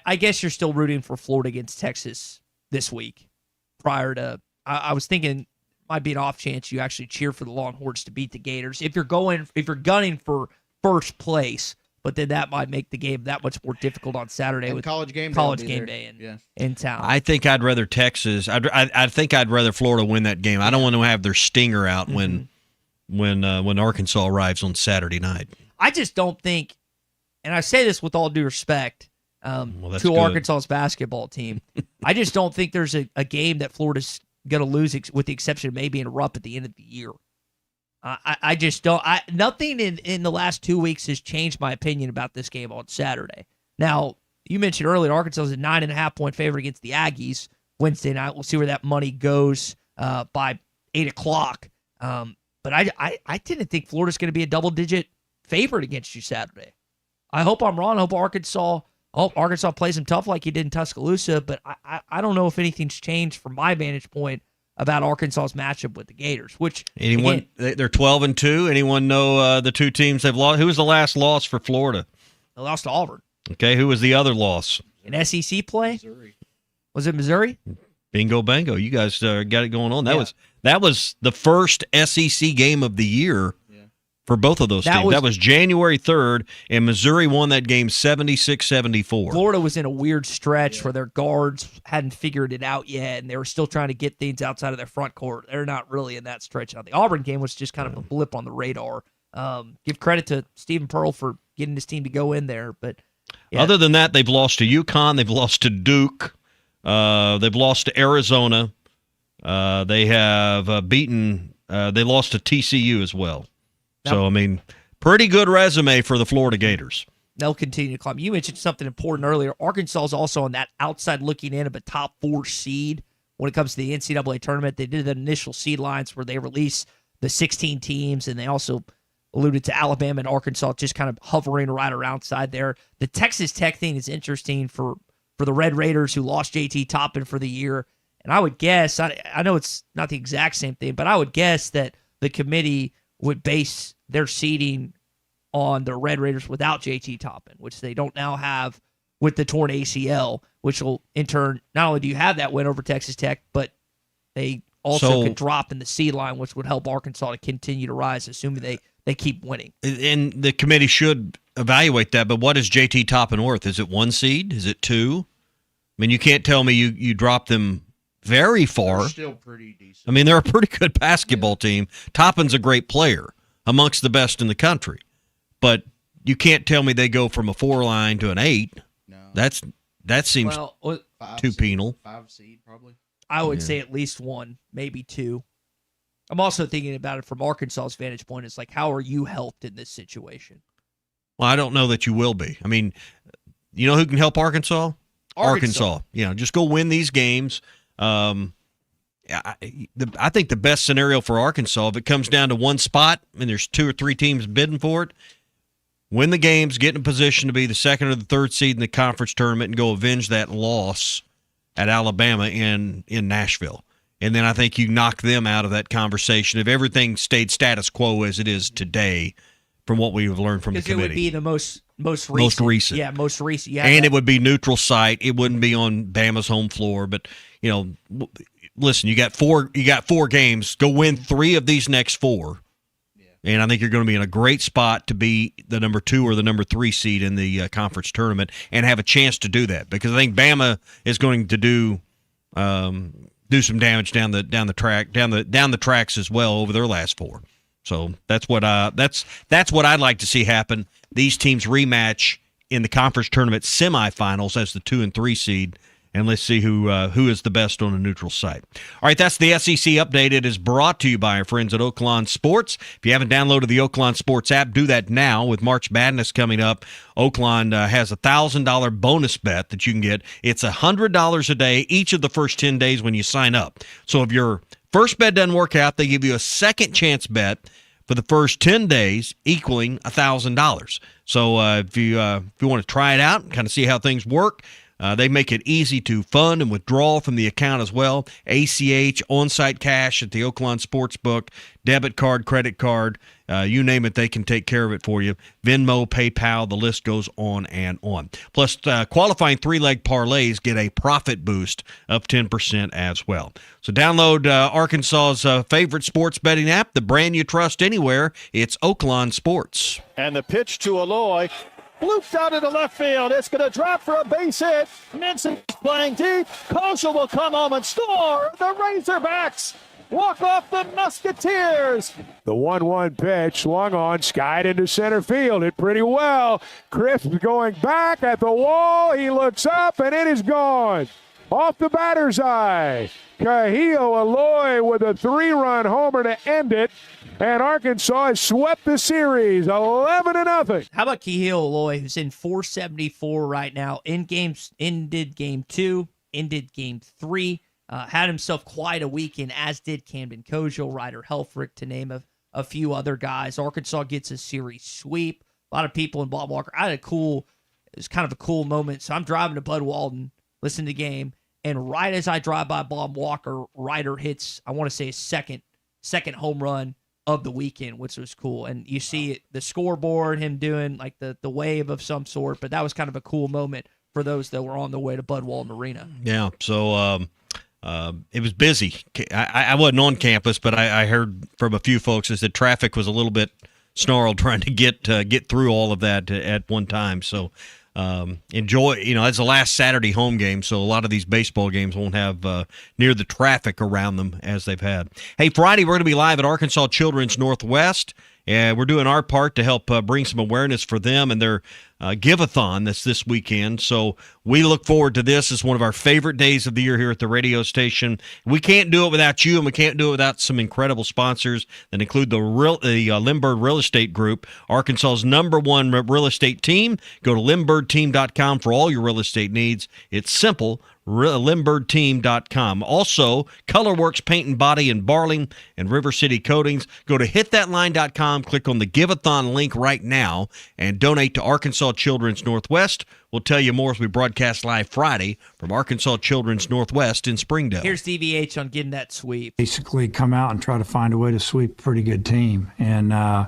I guess you're still rooting for Florida against Texas this week. Prior to, I was thinking might be an off chance you actually cheer for the Longhorns to beat the Gators if you're gunning for first place. But then that might make the game that much more difficult on Saturday and with college game day in town. I think I'd rather Texas. I think I'd rather Florida win that game. I don't want to have their stinger out when Arkansas arrives on Saturday night. I just don't think, and I say this with all due respect to good. Arkansas's basketball team, I just don't think there's a game that Florida's going to lose, with the exception of maybe in a Rupp at the end of the year. I just don't. Nothing in the last 2 weeks has changed my opinion about this game on Saturday. Now, you mentioned earlier Arkansas is a 9.5-point favorite against the Aggies Wednesday night. We'll see where that money goes by 8:00. But I didn't think Florida's going to be a double-digit favorite against you Saturday. I hope I'm wrong. I hope Arkansas plays them tough like he did in Tuscaloosa. But I don't know if anything's changed from my vantage point about Arkansas's matchup with the Gators. Which anyone, they're 12-2. Anyone know the two teams they've lost? Who was the last loss for Florida? They lost to Auburn. Okay, who was the other loss? In SEC play? Missouri. Was it Missouri? Bingo, bango! You guys got it going on. That was the first SEC game of the year for both of those teams. That was January 3rd, and Missouri won that game 76-74. Florida was in a weird stretch where their guards hadn't figured it out yet, and they were still trying to get things outside of their front court. They're not really in that stretch now. The Auburn game was just kind of a blip on the radar. Give credit to Stephen Pearl for getting his team to go in there, but other than that, they've lost to UConn, they've lost to Duke, they've lost to Arizona. They have beaten. They lost to TCU as well. So, I mean, pretty good resume for the Florida Gators. They'll continue to climb. You mentioned something important earlier. Arkansas is also on that outside looking in of a top 4 seed when it comes to the NCAA tournament. They did the initial seed lines where they released the 16 teams, and they also alluded to Alabama and Arkansas just kind of hovering right around side there. The Texas Tech thing is interesting for the Red Raiders, who lost JT Toppin for the year. And I would guess, I know it's not the exact same thing, but I would guess that the committee would base their seeding on the Red Raiders without JT Toppin, which they don't now have with the torn ACL, which will in turn, not only do you have that win over Texas Tech, but they also could drop in the seed line, which would help Arkansas to continue to rise, assuming they keep winning. And the committee should evaluate that, but what is JT Toppin worth? Is it 1 seed? Is it 2? I mean, you can't tell me you drop them very far. They're still pretty decent. I mean, they're a pretty good basketball team. Toppin's a great player, amongst the best in the country. But you can't tell me they go from a 4 line to an 8. No. That seems too penal. 5 seed, probably. I would say at least 1, maybe 2. I'm also thinking about it from Arkansas's vantage point. It's like, how are you helped in this situation? Well, I don't know that you will be. I mean, you know who can help Arkansas? Arkansas. Just go win these games. I think the best scenario for Arkansas, if it comes down to one spot and there's 2 or 3 teams bidding for it, win the games, get in a position to be the 2nd or the 3rd seed in the conference tournament and go avenge that loss at Alabama in Nashville. And then I think you knock them out of that conversation if everything stayed status quo as it is today from what we've learned from the committee. It would be the most recent. Yeah, most recent. And it would be neutral site. It wouldn't be on Bama's home floor. But, listen, you got 4 games. Go win 3 of these next 4. And I think you're going to be in a great spot to be the number 2 or the number 3 seed in the conference tournament and have a chance to do that, because I think Bama is going to do some damage down the tracks as well over their last 4. So that's what I'd like to see happen. These teams rematch in the conference tournament semifinals as the 2 and 3 seed. And let's see who is the best on a neutral site. All right, that's the SEC Update. It is brought to you by our friends at Oaklawn Sports. If you haven't downloaded the Oaklawn Sports app, do that now. With March Madness coming up, Oaklawn has a $1,000 bonus bet that you can get. It's $100 a day each of the first 10 days when you sign up. So if your first bet doesn't work out, they give you a second chance bet for the first 10 days, equaling $1,000. So if you want to try it out and kind of see how things work, they make it easy to fund and withdraw from the account as well. ACH, on-site cash at the Oakland Sportsbook, debit card, credit card, you name it, they can take care of it for you. Venmo, PayPal, the list goes on and on. Plus, qualifying three-leg parlays get a profit boost of 10% as well. So download Arkansas's favorite sports betting app, the brand you trust anywhere. It's Oakland Sports. And the pitch to Aloy. Blooped out into left field. It's going to drop for a base hit. Minson's playing deep. Kosha will come home and score. The Razorbacks walk off the Musketeers. The 1-1 pitch swung on, skied into center field. Hit pretty well. Crisp going back at the wall. He looks up, and it is gone. Off the batter's eye. Kahil Aloy with a 3-run homer to end it. And Arkansas has swept the series 11-0. How about Kahil Aloy, who's in 474 right now, ended game 2, ended game 3, had himself quite a weekend, as did Camden Kojo, Ryder Helfrich, to name a few other guys. Arkansas gets a series sweep. A lot of people in Bob Walker. It was kind of a cool moment. So I'm driving to Bud Walton, listening to the game, and right as I drive by Bob Walker, Ryder hits, I want to say, his second home run of the weekend, which was cool. And you see the scoreboard, him doing like the wave of some sort, but that was kind of a cool moment for those that were on the way to Bud Walton Arena. Yeah, so it was busy. I wasn't on campus, but I heard from a few folks that traffic was a little bit snarled trying to get through all of that at one time. So enjoy, it's the last Saturday home game, so a lot of these baseball games won't have near the traffic around them as they've had. Hey, Friday we're going to be live at Arkansas Children's Northwest, and we're doing our part to help bring some awareness for them and their give-a-thon that's this weekend. So we look forward to this. It's one of our favorite days of the year here at the radio station. We can't do it without you, and we can't do it without some incredible sponsors that include the Lindbergh Real Estate Group, Arkansas's #1 real estate team. Go to lindberghteam.com for all your real estate needs. It's simple. lindberghteam.com. Also, Colorworks Paint and Body in Barling and River City Coatings. Go to hitthatline.com, click on the Give-a-thon link right now, and donate to Arkansas Children's Northwest. We'll tell you more as we broadcast live Friday from Arkansas Children's Northwest in Springdale. Here's DVH on getting that sweep. Basically come out and try to find a way to sweep a pretty good team, and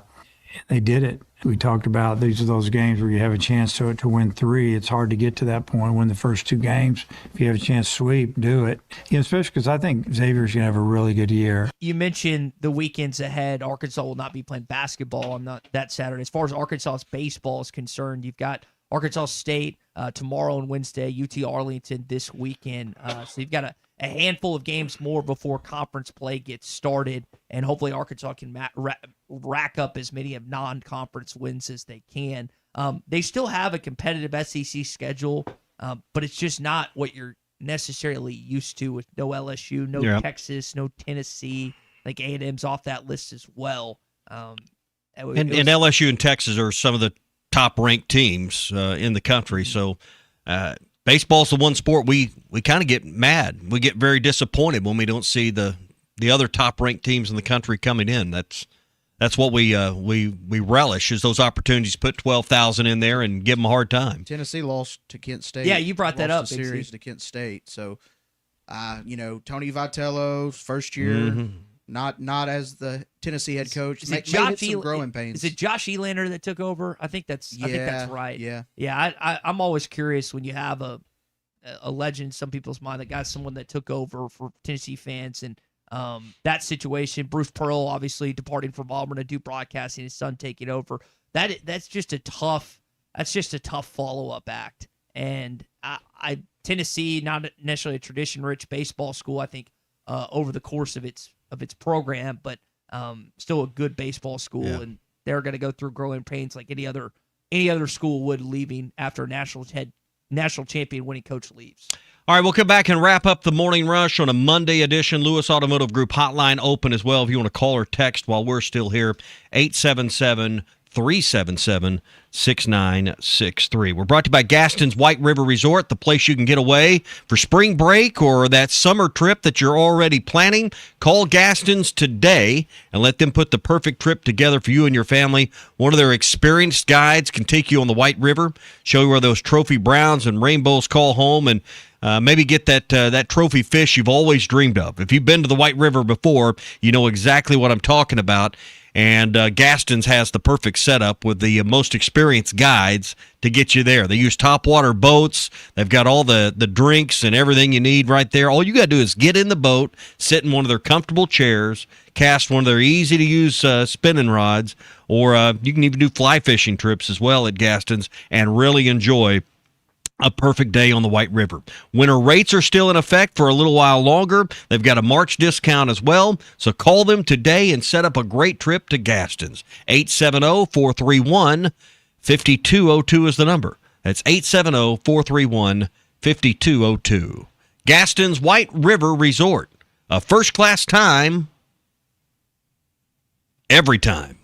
they did it. We talked about these are those games where you have a chance to win 3. It's hard to get to that point, win the first 2 games. If you have a chance to sweep, do it. Especially because I think Xavier's going to have a really good year. You mentioned the weekends ahead. Arkansas will not be playing basketball on that Saturday. As far as Arkansas's baseball is concerned, you've got Arkansas State tomorrow and Wednesday, UT Arlington this weekend. So you've got a handful of games more before conference play gets started, and hopefully Arkansas can rack up as many of non-conference wins as they can. They still have a competitive SEC schedule, but it's just not what you're necessarily used to with no LSU, no Texas, no Tennessee. Like A&M's off that list as well. And LSU and Texas are some of the top-ranked teams in the country, so baseball's the one sport we kind of get mad. We get very disappointed when we don't see the other top-ranked teams in the country coming in. That's what we relish, is those opportunities to put 12,000 in there and give them a hard time. Tennessee lost to Kent State. Yeah, you brought that up. The series to Kent State. So, Tony Vitello's first year, not as the Tennessee head coach. May hit some growing pains. Is it Josh Elander that took over? I think that's right. Yeah. I'm always curious when you have a legend in some people's mind, that guy's someone that took over for Tennessee fans, and that situation. Bruce Pearl obviously departing from Auburn to do broadcasting, his son taking over. That's just a tough follow-up act. And Tennessee, not necessarily a tradition-rich baseball school, I think, over the course of its program, but still a good baseball school, and they're going to go through growing pains like any other school would, leaving after a national champion winning coach leaves. All right, we'll come back and wrap up the Morning Rush on a Monday edition. Lewis Automotive Group hotline open as well if you want to call or text while we're still here. 877 377-6963. We're brought to you by Gaston's White River Resort, the place you can get away for spring break or that summer trip that you're already planning. Call Gaston's today and let them put the perfect trip together for you and your family. One of their experienced guides can take you on the White River, show you where those trophy browns and rainbows call home, and maybe get that trophy fish you've always dreamed of. If you've been to the White River before, you know exactly what I'm talking about. And Gaston's has the perfect setup with the most experienced guides to get you there. They use topwater boats. They've got all the drinks and everything you need right there. All you got to do is get in the boat, sit in one of their comfortable chairs, cast one of their easy-to-use spinning rods, or you can even do fly fishing trips as well at Gaston's and really enjoy a perfect day on the White River. Winter rates are still in effect for a little while longer. They've got a March discount as well. So call them today and set up a great trip to Gaston's. 870-431-5202 is the number. That's 870-431-5202. Gaston's White River Resort. A first-class time every time.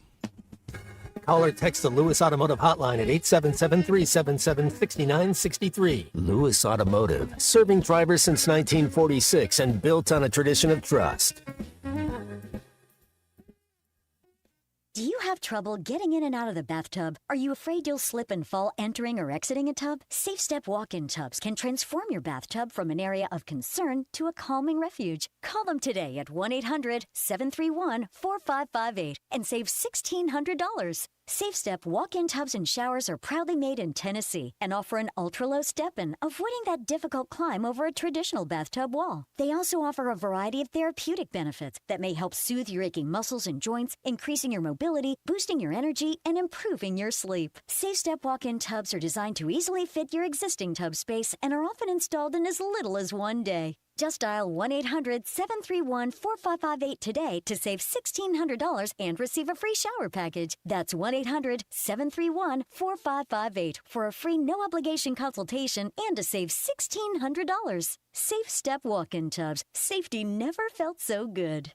Call or text the Lewis Automotive Hotline at 877-377-6963. Lewis Automotive, serving drivers since 1946 and built on a tradition of trust. Do you have trouble getting in and out of the bathtub? Are you afraid you'll slip and fall entering or exiting a tub? Safe Step walk-in tubs can transform your bathtub from an area of concern to a calming refuge. Call them today at 1-800-731-4558 and save $1,600. Safe Step walk-in tubs and showers are proudly made in Tennessee and offer an ultra-low step-in, avoiding that difficult climb over a traditional bathtub wall. They also offer a variety of therapeutic benefits that may help soothe your aching muscles and joints, increasing your mobility, boosting your energy, and improving your sleep. Safe Step walk-in tubs are designed to easily fit your existing tub space and are often installed in as little as one day. Just dial 1-800-731-4558 today to save $1,600 and receive a free shower package. That's 1-800-731-4558 for a free no-obligation consultation and to save $1,600. Safe Step walk-in tubs. Safety never felt so good.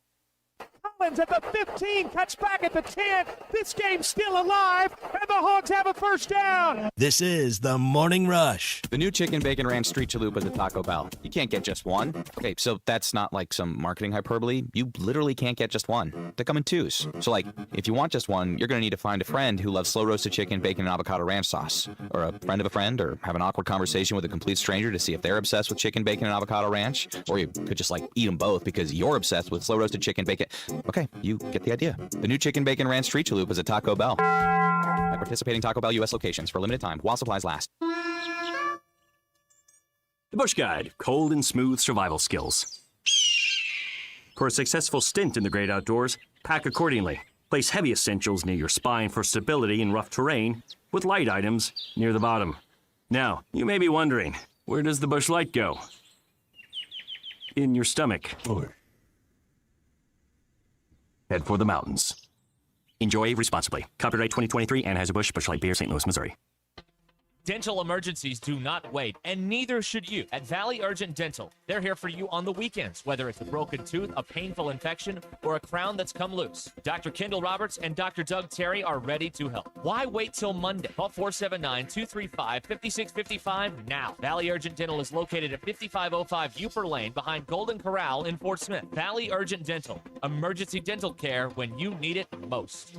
Collins at the 15, cuts back at the 10. This game's still alive, and the Hogs have a first down. This is the Morning Rush. The new Chicken Bacon Ranch Street Chalupas at Taco Bell. You can't get just one. Okay, so that's not like some marketing hyperbole. You literally can't get just one. They come in twos. So like, if you want just one, you're going to need to find a friend who loves slow roasted chicken, bacon, and avocado ranch sauce. Or a friend of a friend, or have an awkward conversation with a complete stranger to see if they're obsessed with chicken, bacon, and avocado ranch. Or you could just like eat them both because you're obsessed with slow roasted chicken, bacon. Okay, you get the idea. The new Chicken Bacon Ranch Street Chalupas at Taco Bell. At participating Taco Bell U.S. locations for a limited time while supplies last. The Bush Guide, cold and smooth survival skills. For a successful stint in the great outdoors, pack accordingly. Place heavy essentials near your spine for stability in rough terrain, with light items near the bottom. Now, you may be wondering, where does the Bush Light go? In your stomach. Head for the mountains. Enjoy responsibly. Copyright 2023 Anheuser-Busch Busch Light Beer, St. Louis, Missouri. Dental emergencies do not wait, and neither should you. At Valley Urgent Dental, they're here for you on the weekends, whether it's a broken tooth, a painful infection, or a crown that's come loose. Dr. Kendall Roberts and Dr. Doug Terry are ready to help. Why wait till Monday? Call 479-235-5655 now. Valley Urgent Dental is located at 5505 Uper Lane behind Golden Corral in Fort Smith. Valley Urgent Dental, emergency dental care when you need it most.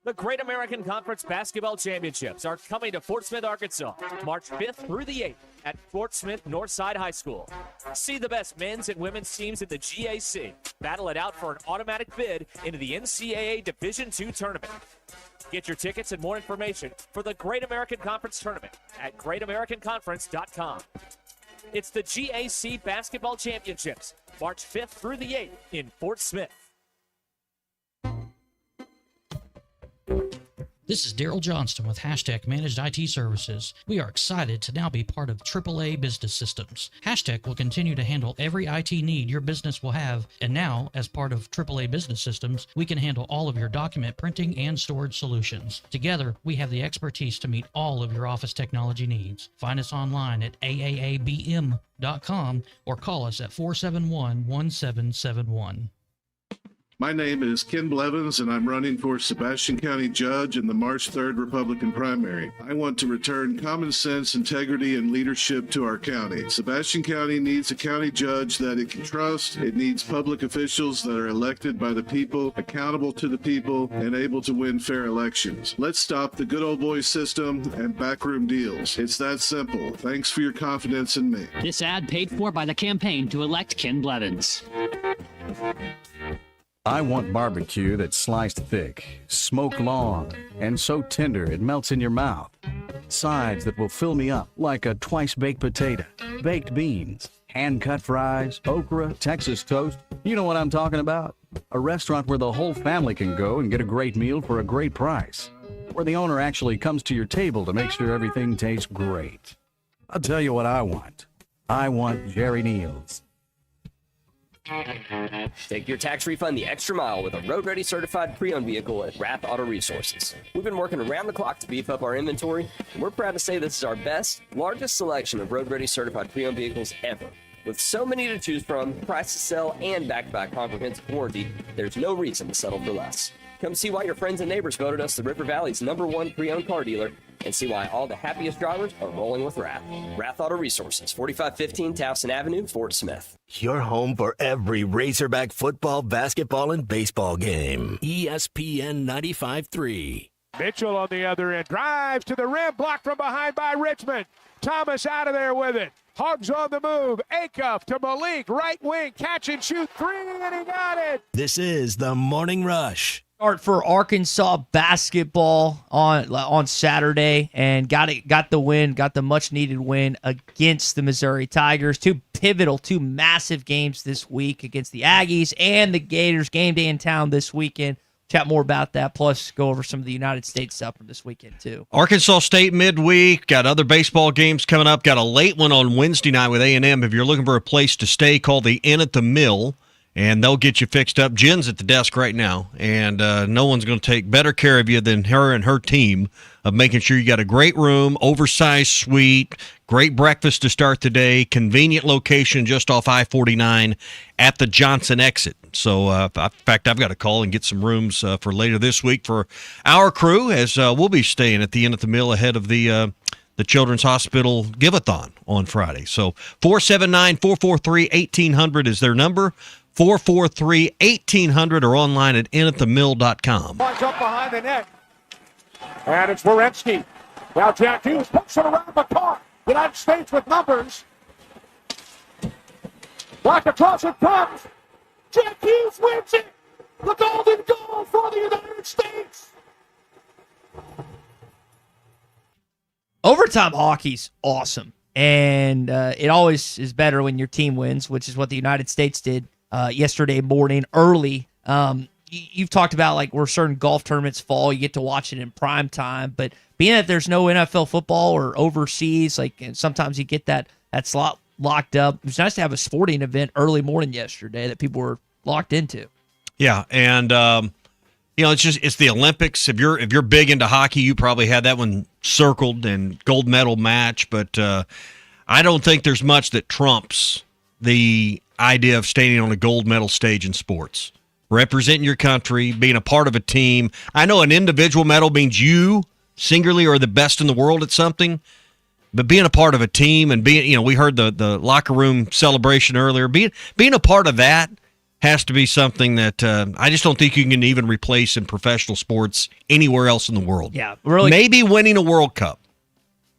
The Great American Conference Basketball Championships are coming to Fort Smith, Arkansas, March 5th through the 8th at Fort Smith Northside High School. See the best men's and women's teams in the GAC battle it out for an automatic bid into the NCAA Division II tournament. Get your tickets and more information for the Great American Conference Tournament at greatamericanconference.com. It's the GAC Basketball Championships, March 5th through the 8th in Fort Smith. This is Daryl Johnston with Hashtag Managed IT Services. We are excited to now be part of AAA Business Systems. Hashtag will continue to handle every IT need your business will have, and now, as part of AAA Business Systems, we can handle all of your document printing and storage solutions. Together, we have the expertise to meet all of your office technology needs. Find us online at aaabm.com or call us at 471-1771. My name is Ken Blevins, and I'm running for Sebastian County Judge in the March 3rd Republican primary. I want to return common sense, integrity, and leadership to our county. Sebastian County needs a county judge that it can trust. It needs public officials that are elected by the people, accountable to the people, and able to win fair elections. Let's stop the good old boy system and backroom deals. It's that simple. Thanks for your confidence in me. This ad paid for by the campaign to elect Ken Blevins. I want barbecue that's sliced thick, smoked long, and so tender it melts in your mouth. Sides that will fill me up like a twice-baked potato, baked beans, hand-cut fries, okra, Texas toast. You know what I'm talking about. A restaurant where the whole family can go and get a great meal for a great price. Where the owner actually comes to your table to make sure everything tastes great. I'll tell you what I want. I want Jerry Neal's. Take your tax refund the extra mile with a road-ready certified pre-owned vehicle at Rath Auto Resources. We've been working around the clock to beef up our inventory, and we're proud to say this is our best, largest selection of road-ready certified pre-owned vehicles ever. With so many to choose from, price to sell, and back-to-back comprehensive warranty, there's no reason to settle for less. Come see why your friends and neighbors voted us the River Valley's #1 pre-owned car dealer, and see why all the happiest drivers are rolling with Rath. Rath Auto Resources, 4515 Towson Avenue, Fort Smith. Your home for every Razorback football, basketball, and baseball game. ESPN 95.3. Mitchell on the other end. Drives to the rim. Blocked from behind by Richmond. Thomas out of there with it. Hogs on the move. Acuff to Malik. Right wing. Catch and shoot. 3, and he got it. This is the Morning Rush. Start for Arkansas basketball on Saturday, and got the win, got the much needed win against the Missouri Tigers. Two massive games this week against the Aggies and the Gators. Game day in town this weekend. Chat more about that, plus go over some of the United States stuff from this weekend too. Arkansas State midweek, got other baseball games coming up. Got a late one on Wednesday night with A&M. If you're looking for a place to stay, call the Inn at the Mill, and they'll get you fixed up. Jen's at the desk right now, and no one's going to take better care of you than her and her team of making sure you got a great room, oversized suite, great breakfast to start the day, convenient location just off I-49 at the Johnson exit. So, in fact, I've got to call and get some rooms for later this week for our crew, as we'll be staying at the Inn at the Mill ahead of the Children's Hospital Give-a-thon on Friday. So 479-443-1800 is their number. 443-1800 or online at inatthemill.com. Punch up behind the net. And it's Wierenski. Now Jack Hughes puts it around the car. United States with numbers. Back across it comes. Jack Hughes wins it. The golden goal for the United States. Overtime hockey's awesome, and it always is better when your team wins, which is what the United States did yesterday morning early. You've talked about like where certain golf tournaments fall, you get to watch it in prime time, but being that there's no NFL football or overseas, like and sometimes you get that slot locked up. It was nice to have a sporting event early morning yesterday that people were locked into. Yeah, and it's the Olympics. If you're big into hockey, you probably had that one circled and gold medal match, but I don't think there's much that trumps the idea of standing on a gold medal stage in sports, representing your country, being a part of a team. I know an individual medal means you singularly are the best in the world at something, but being a part of a team and being, we heard the locker room celebration earlier, being a part of that has to be something that I just don't think you can even replace in professional sports anywhere else in the world. Yeah, really. Maybe winning a World Cup.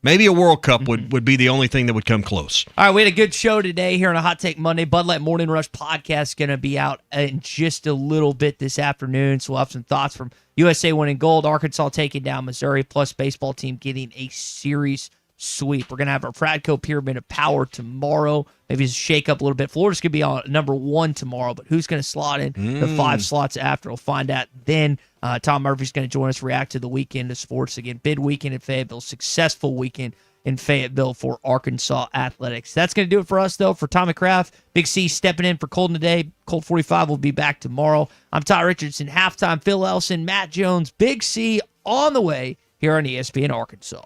Maybe a World Cup would be the only thing that would come close. All right, we had a good show today here on a Hot Take Monday. Bud Light Morning Rush podcast is going to be out in just a little bit this afternoon, so we'll have some thoughts from USA winning gold, Arkansas taking down Missouri, plus baseball team getting a series sweep. We're going to have our Pradco Pyramid of Power tomorrow. Maybe shake up a little bit. Florida's going to be on #1 tomorrow, but who's going to slot in the 5 slots after? We'll find out then. Tom Murphy's going to join us, react to the weekend of sports. Again, big weekend in Fayetteville, successful weekend in Fayetteville for Arkansas athletics. That's going to do it for us, though. For Tommy Kraft, Big C stepping in for Colton today. Colt 45 will be back tomorrow. I'm Ty Richardson, halftime. Phil Elson, Matt Jones, Big C on the way here on ESPN Arkansas.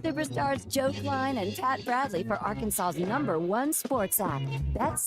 Superstars Joe Klein and Pat Bradley for Arkansas's #1 sports app. That's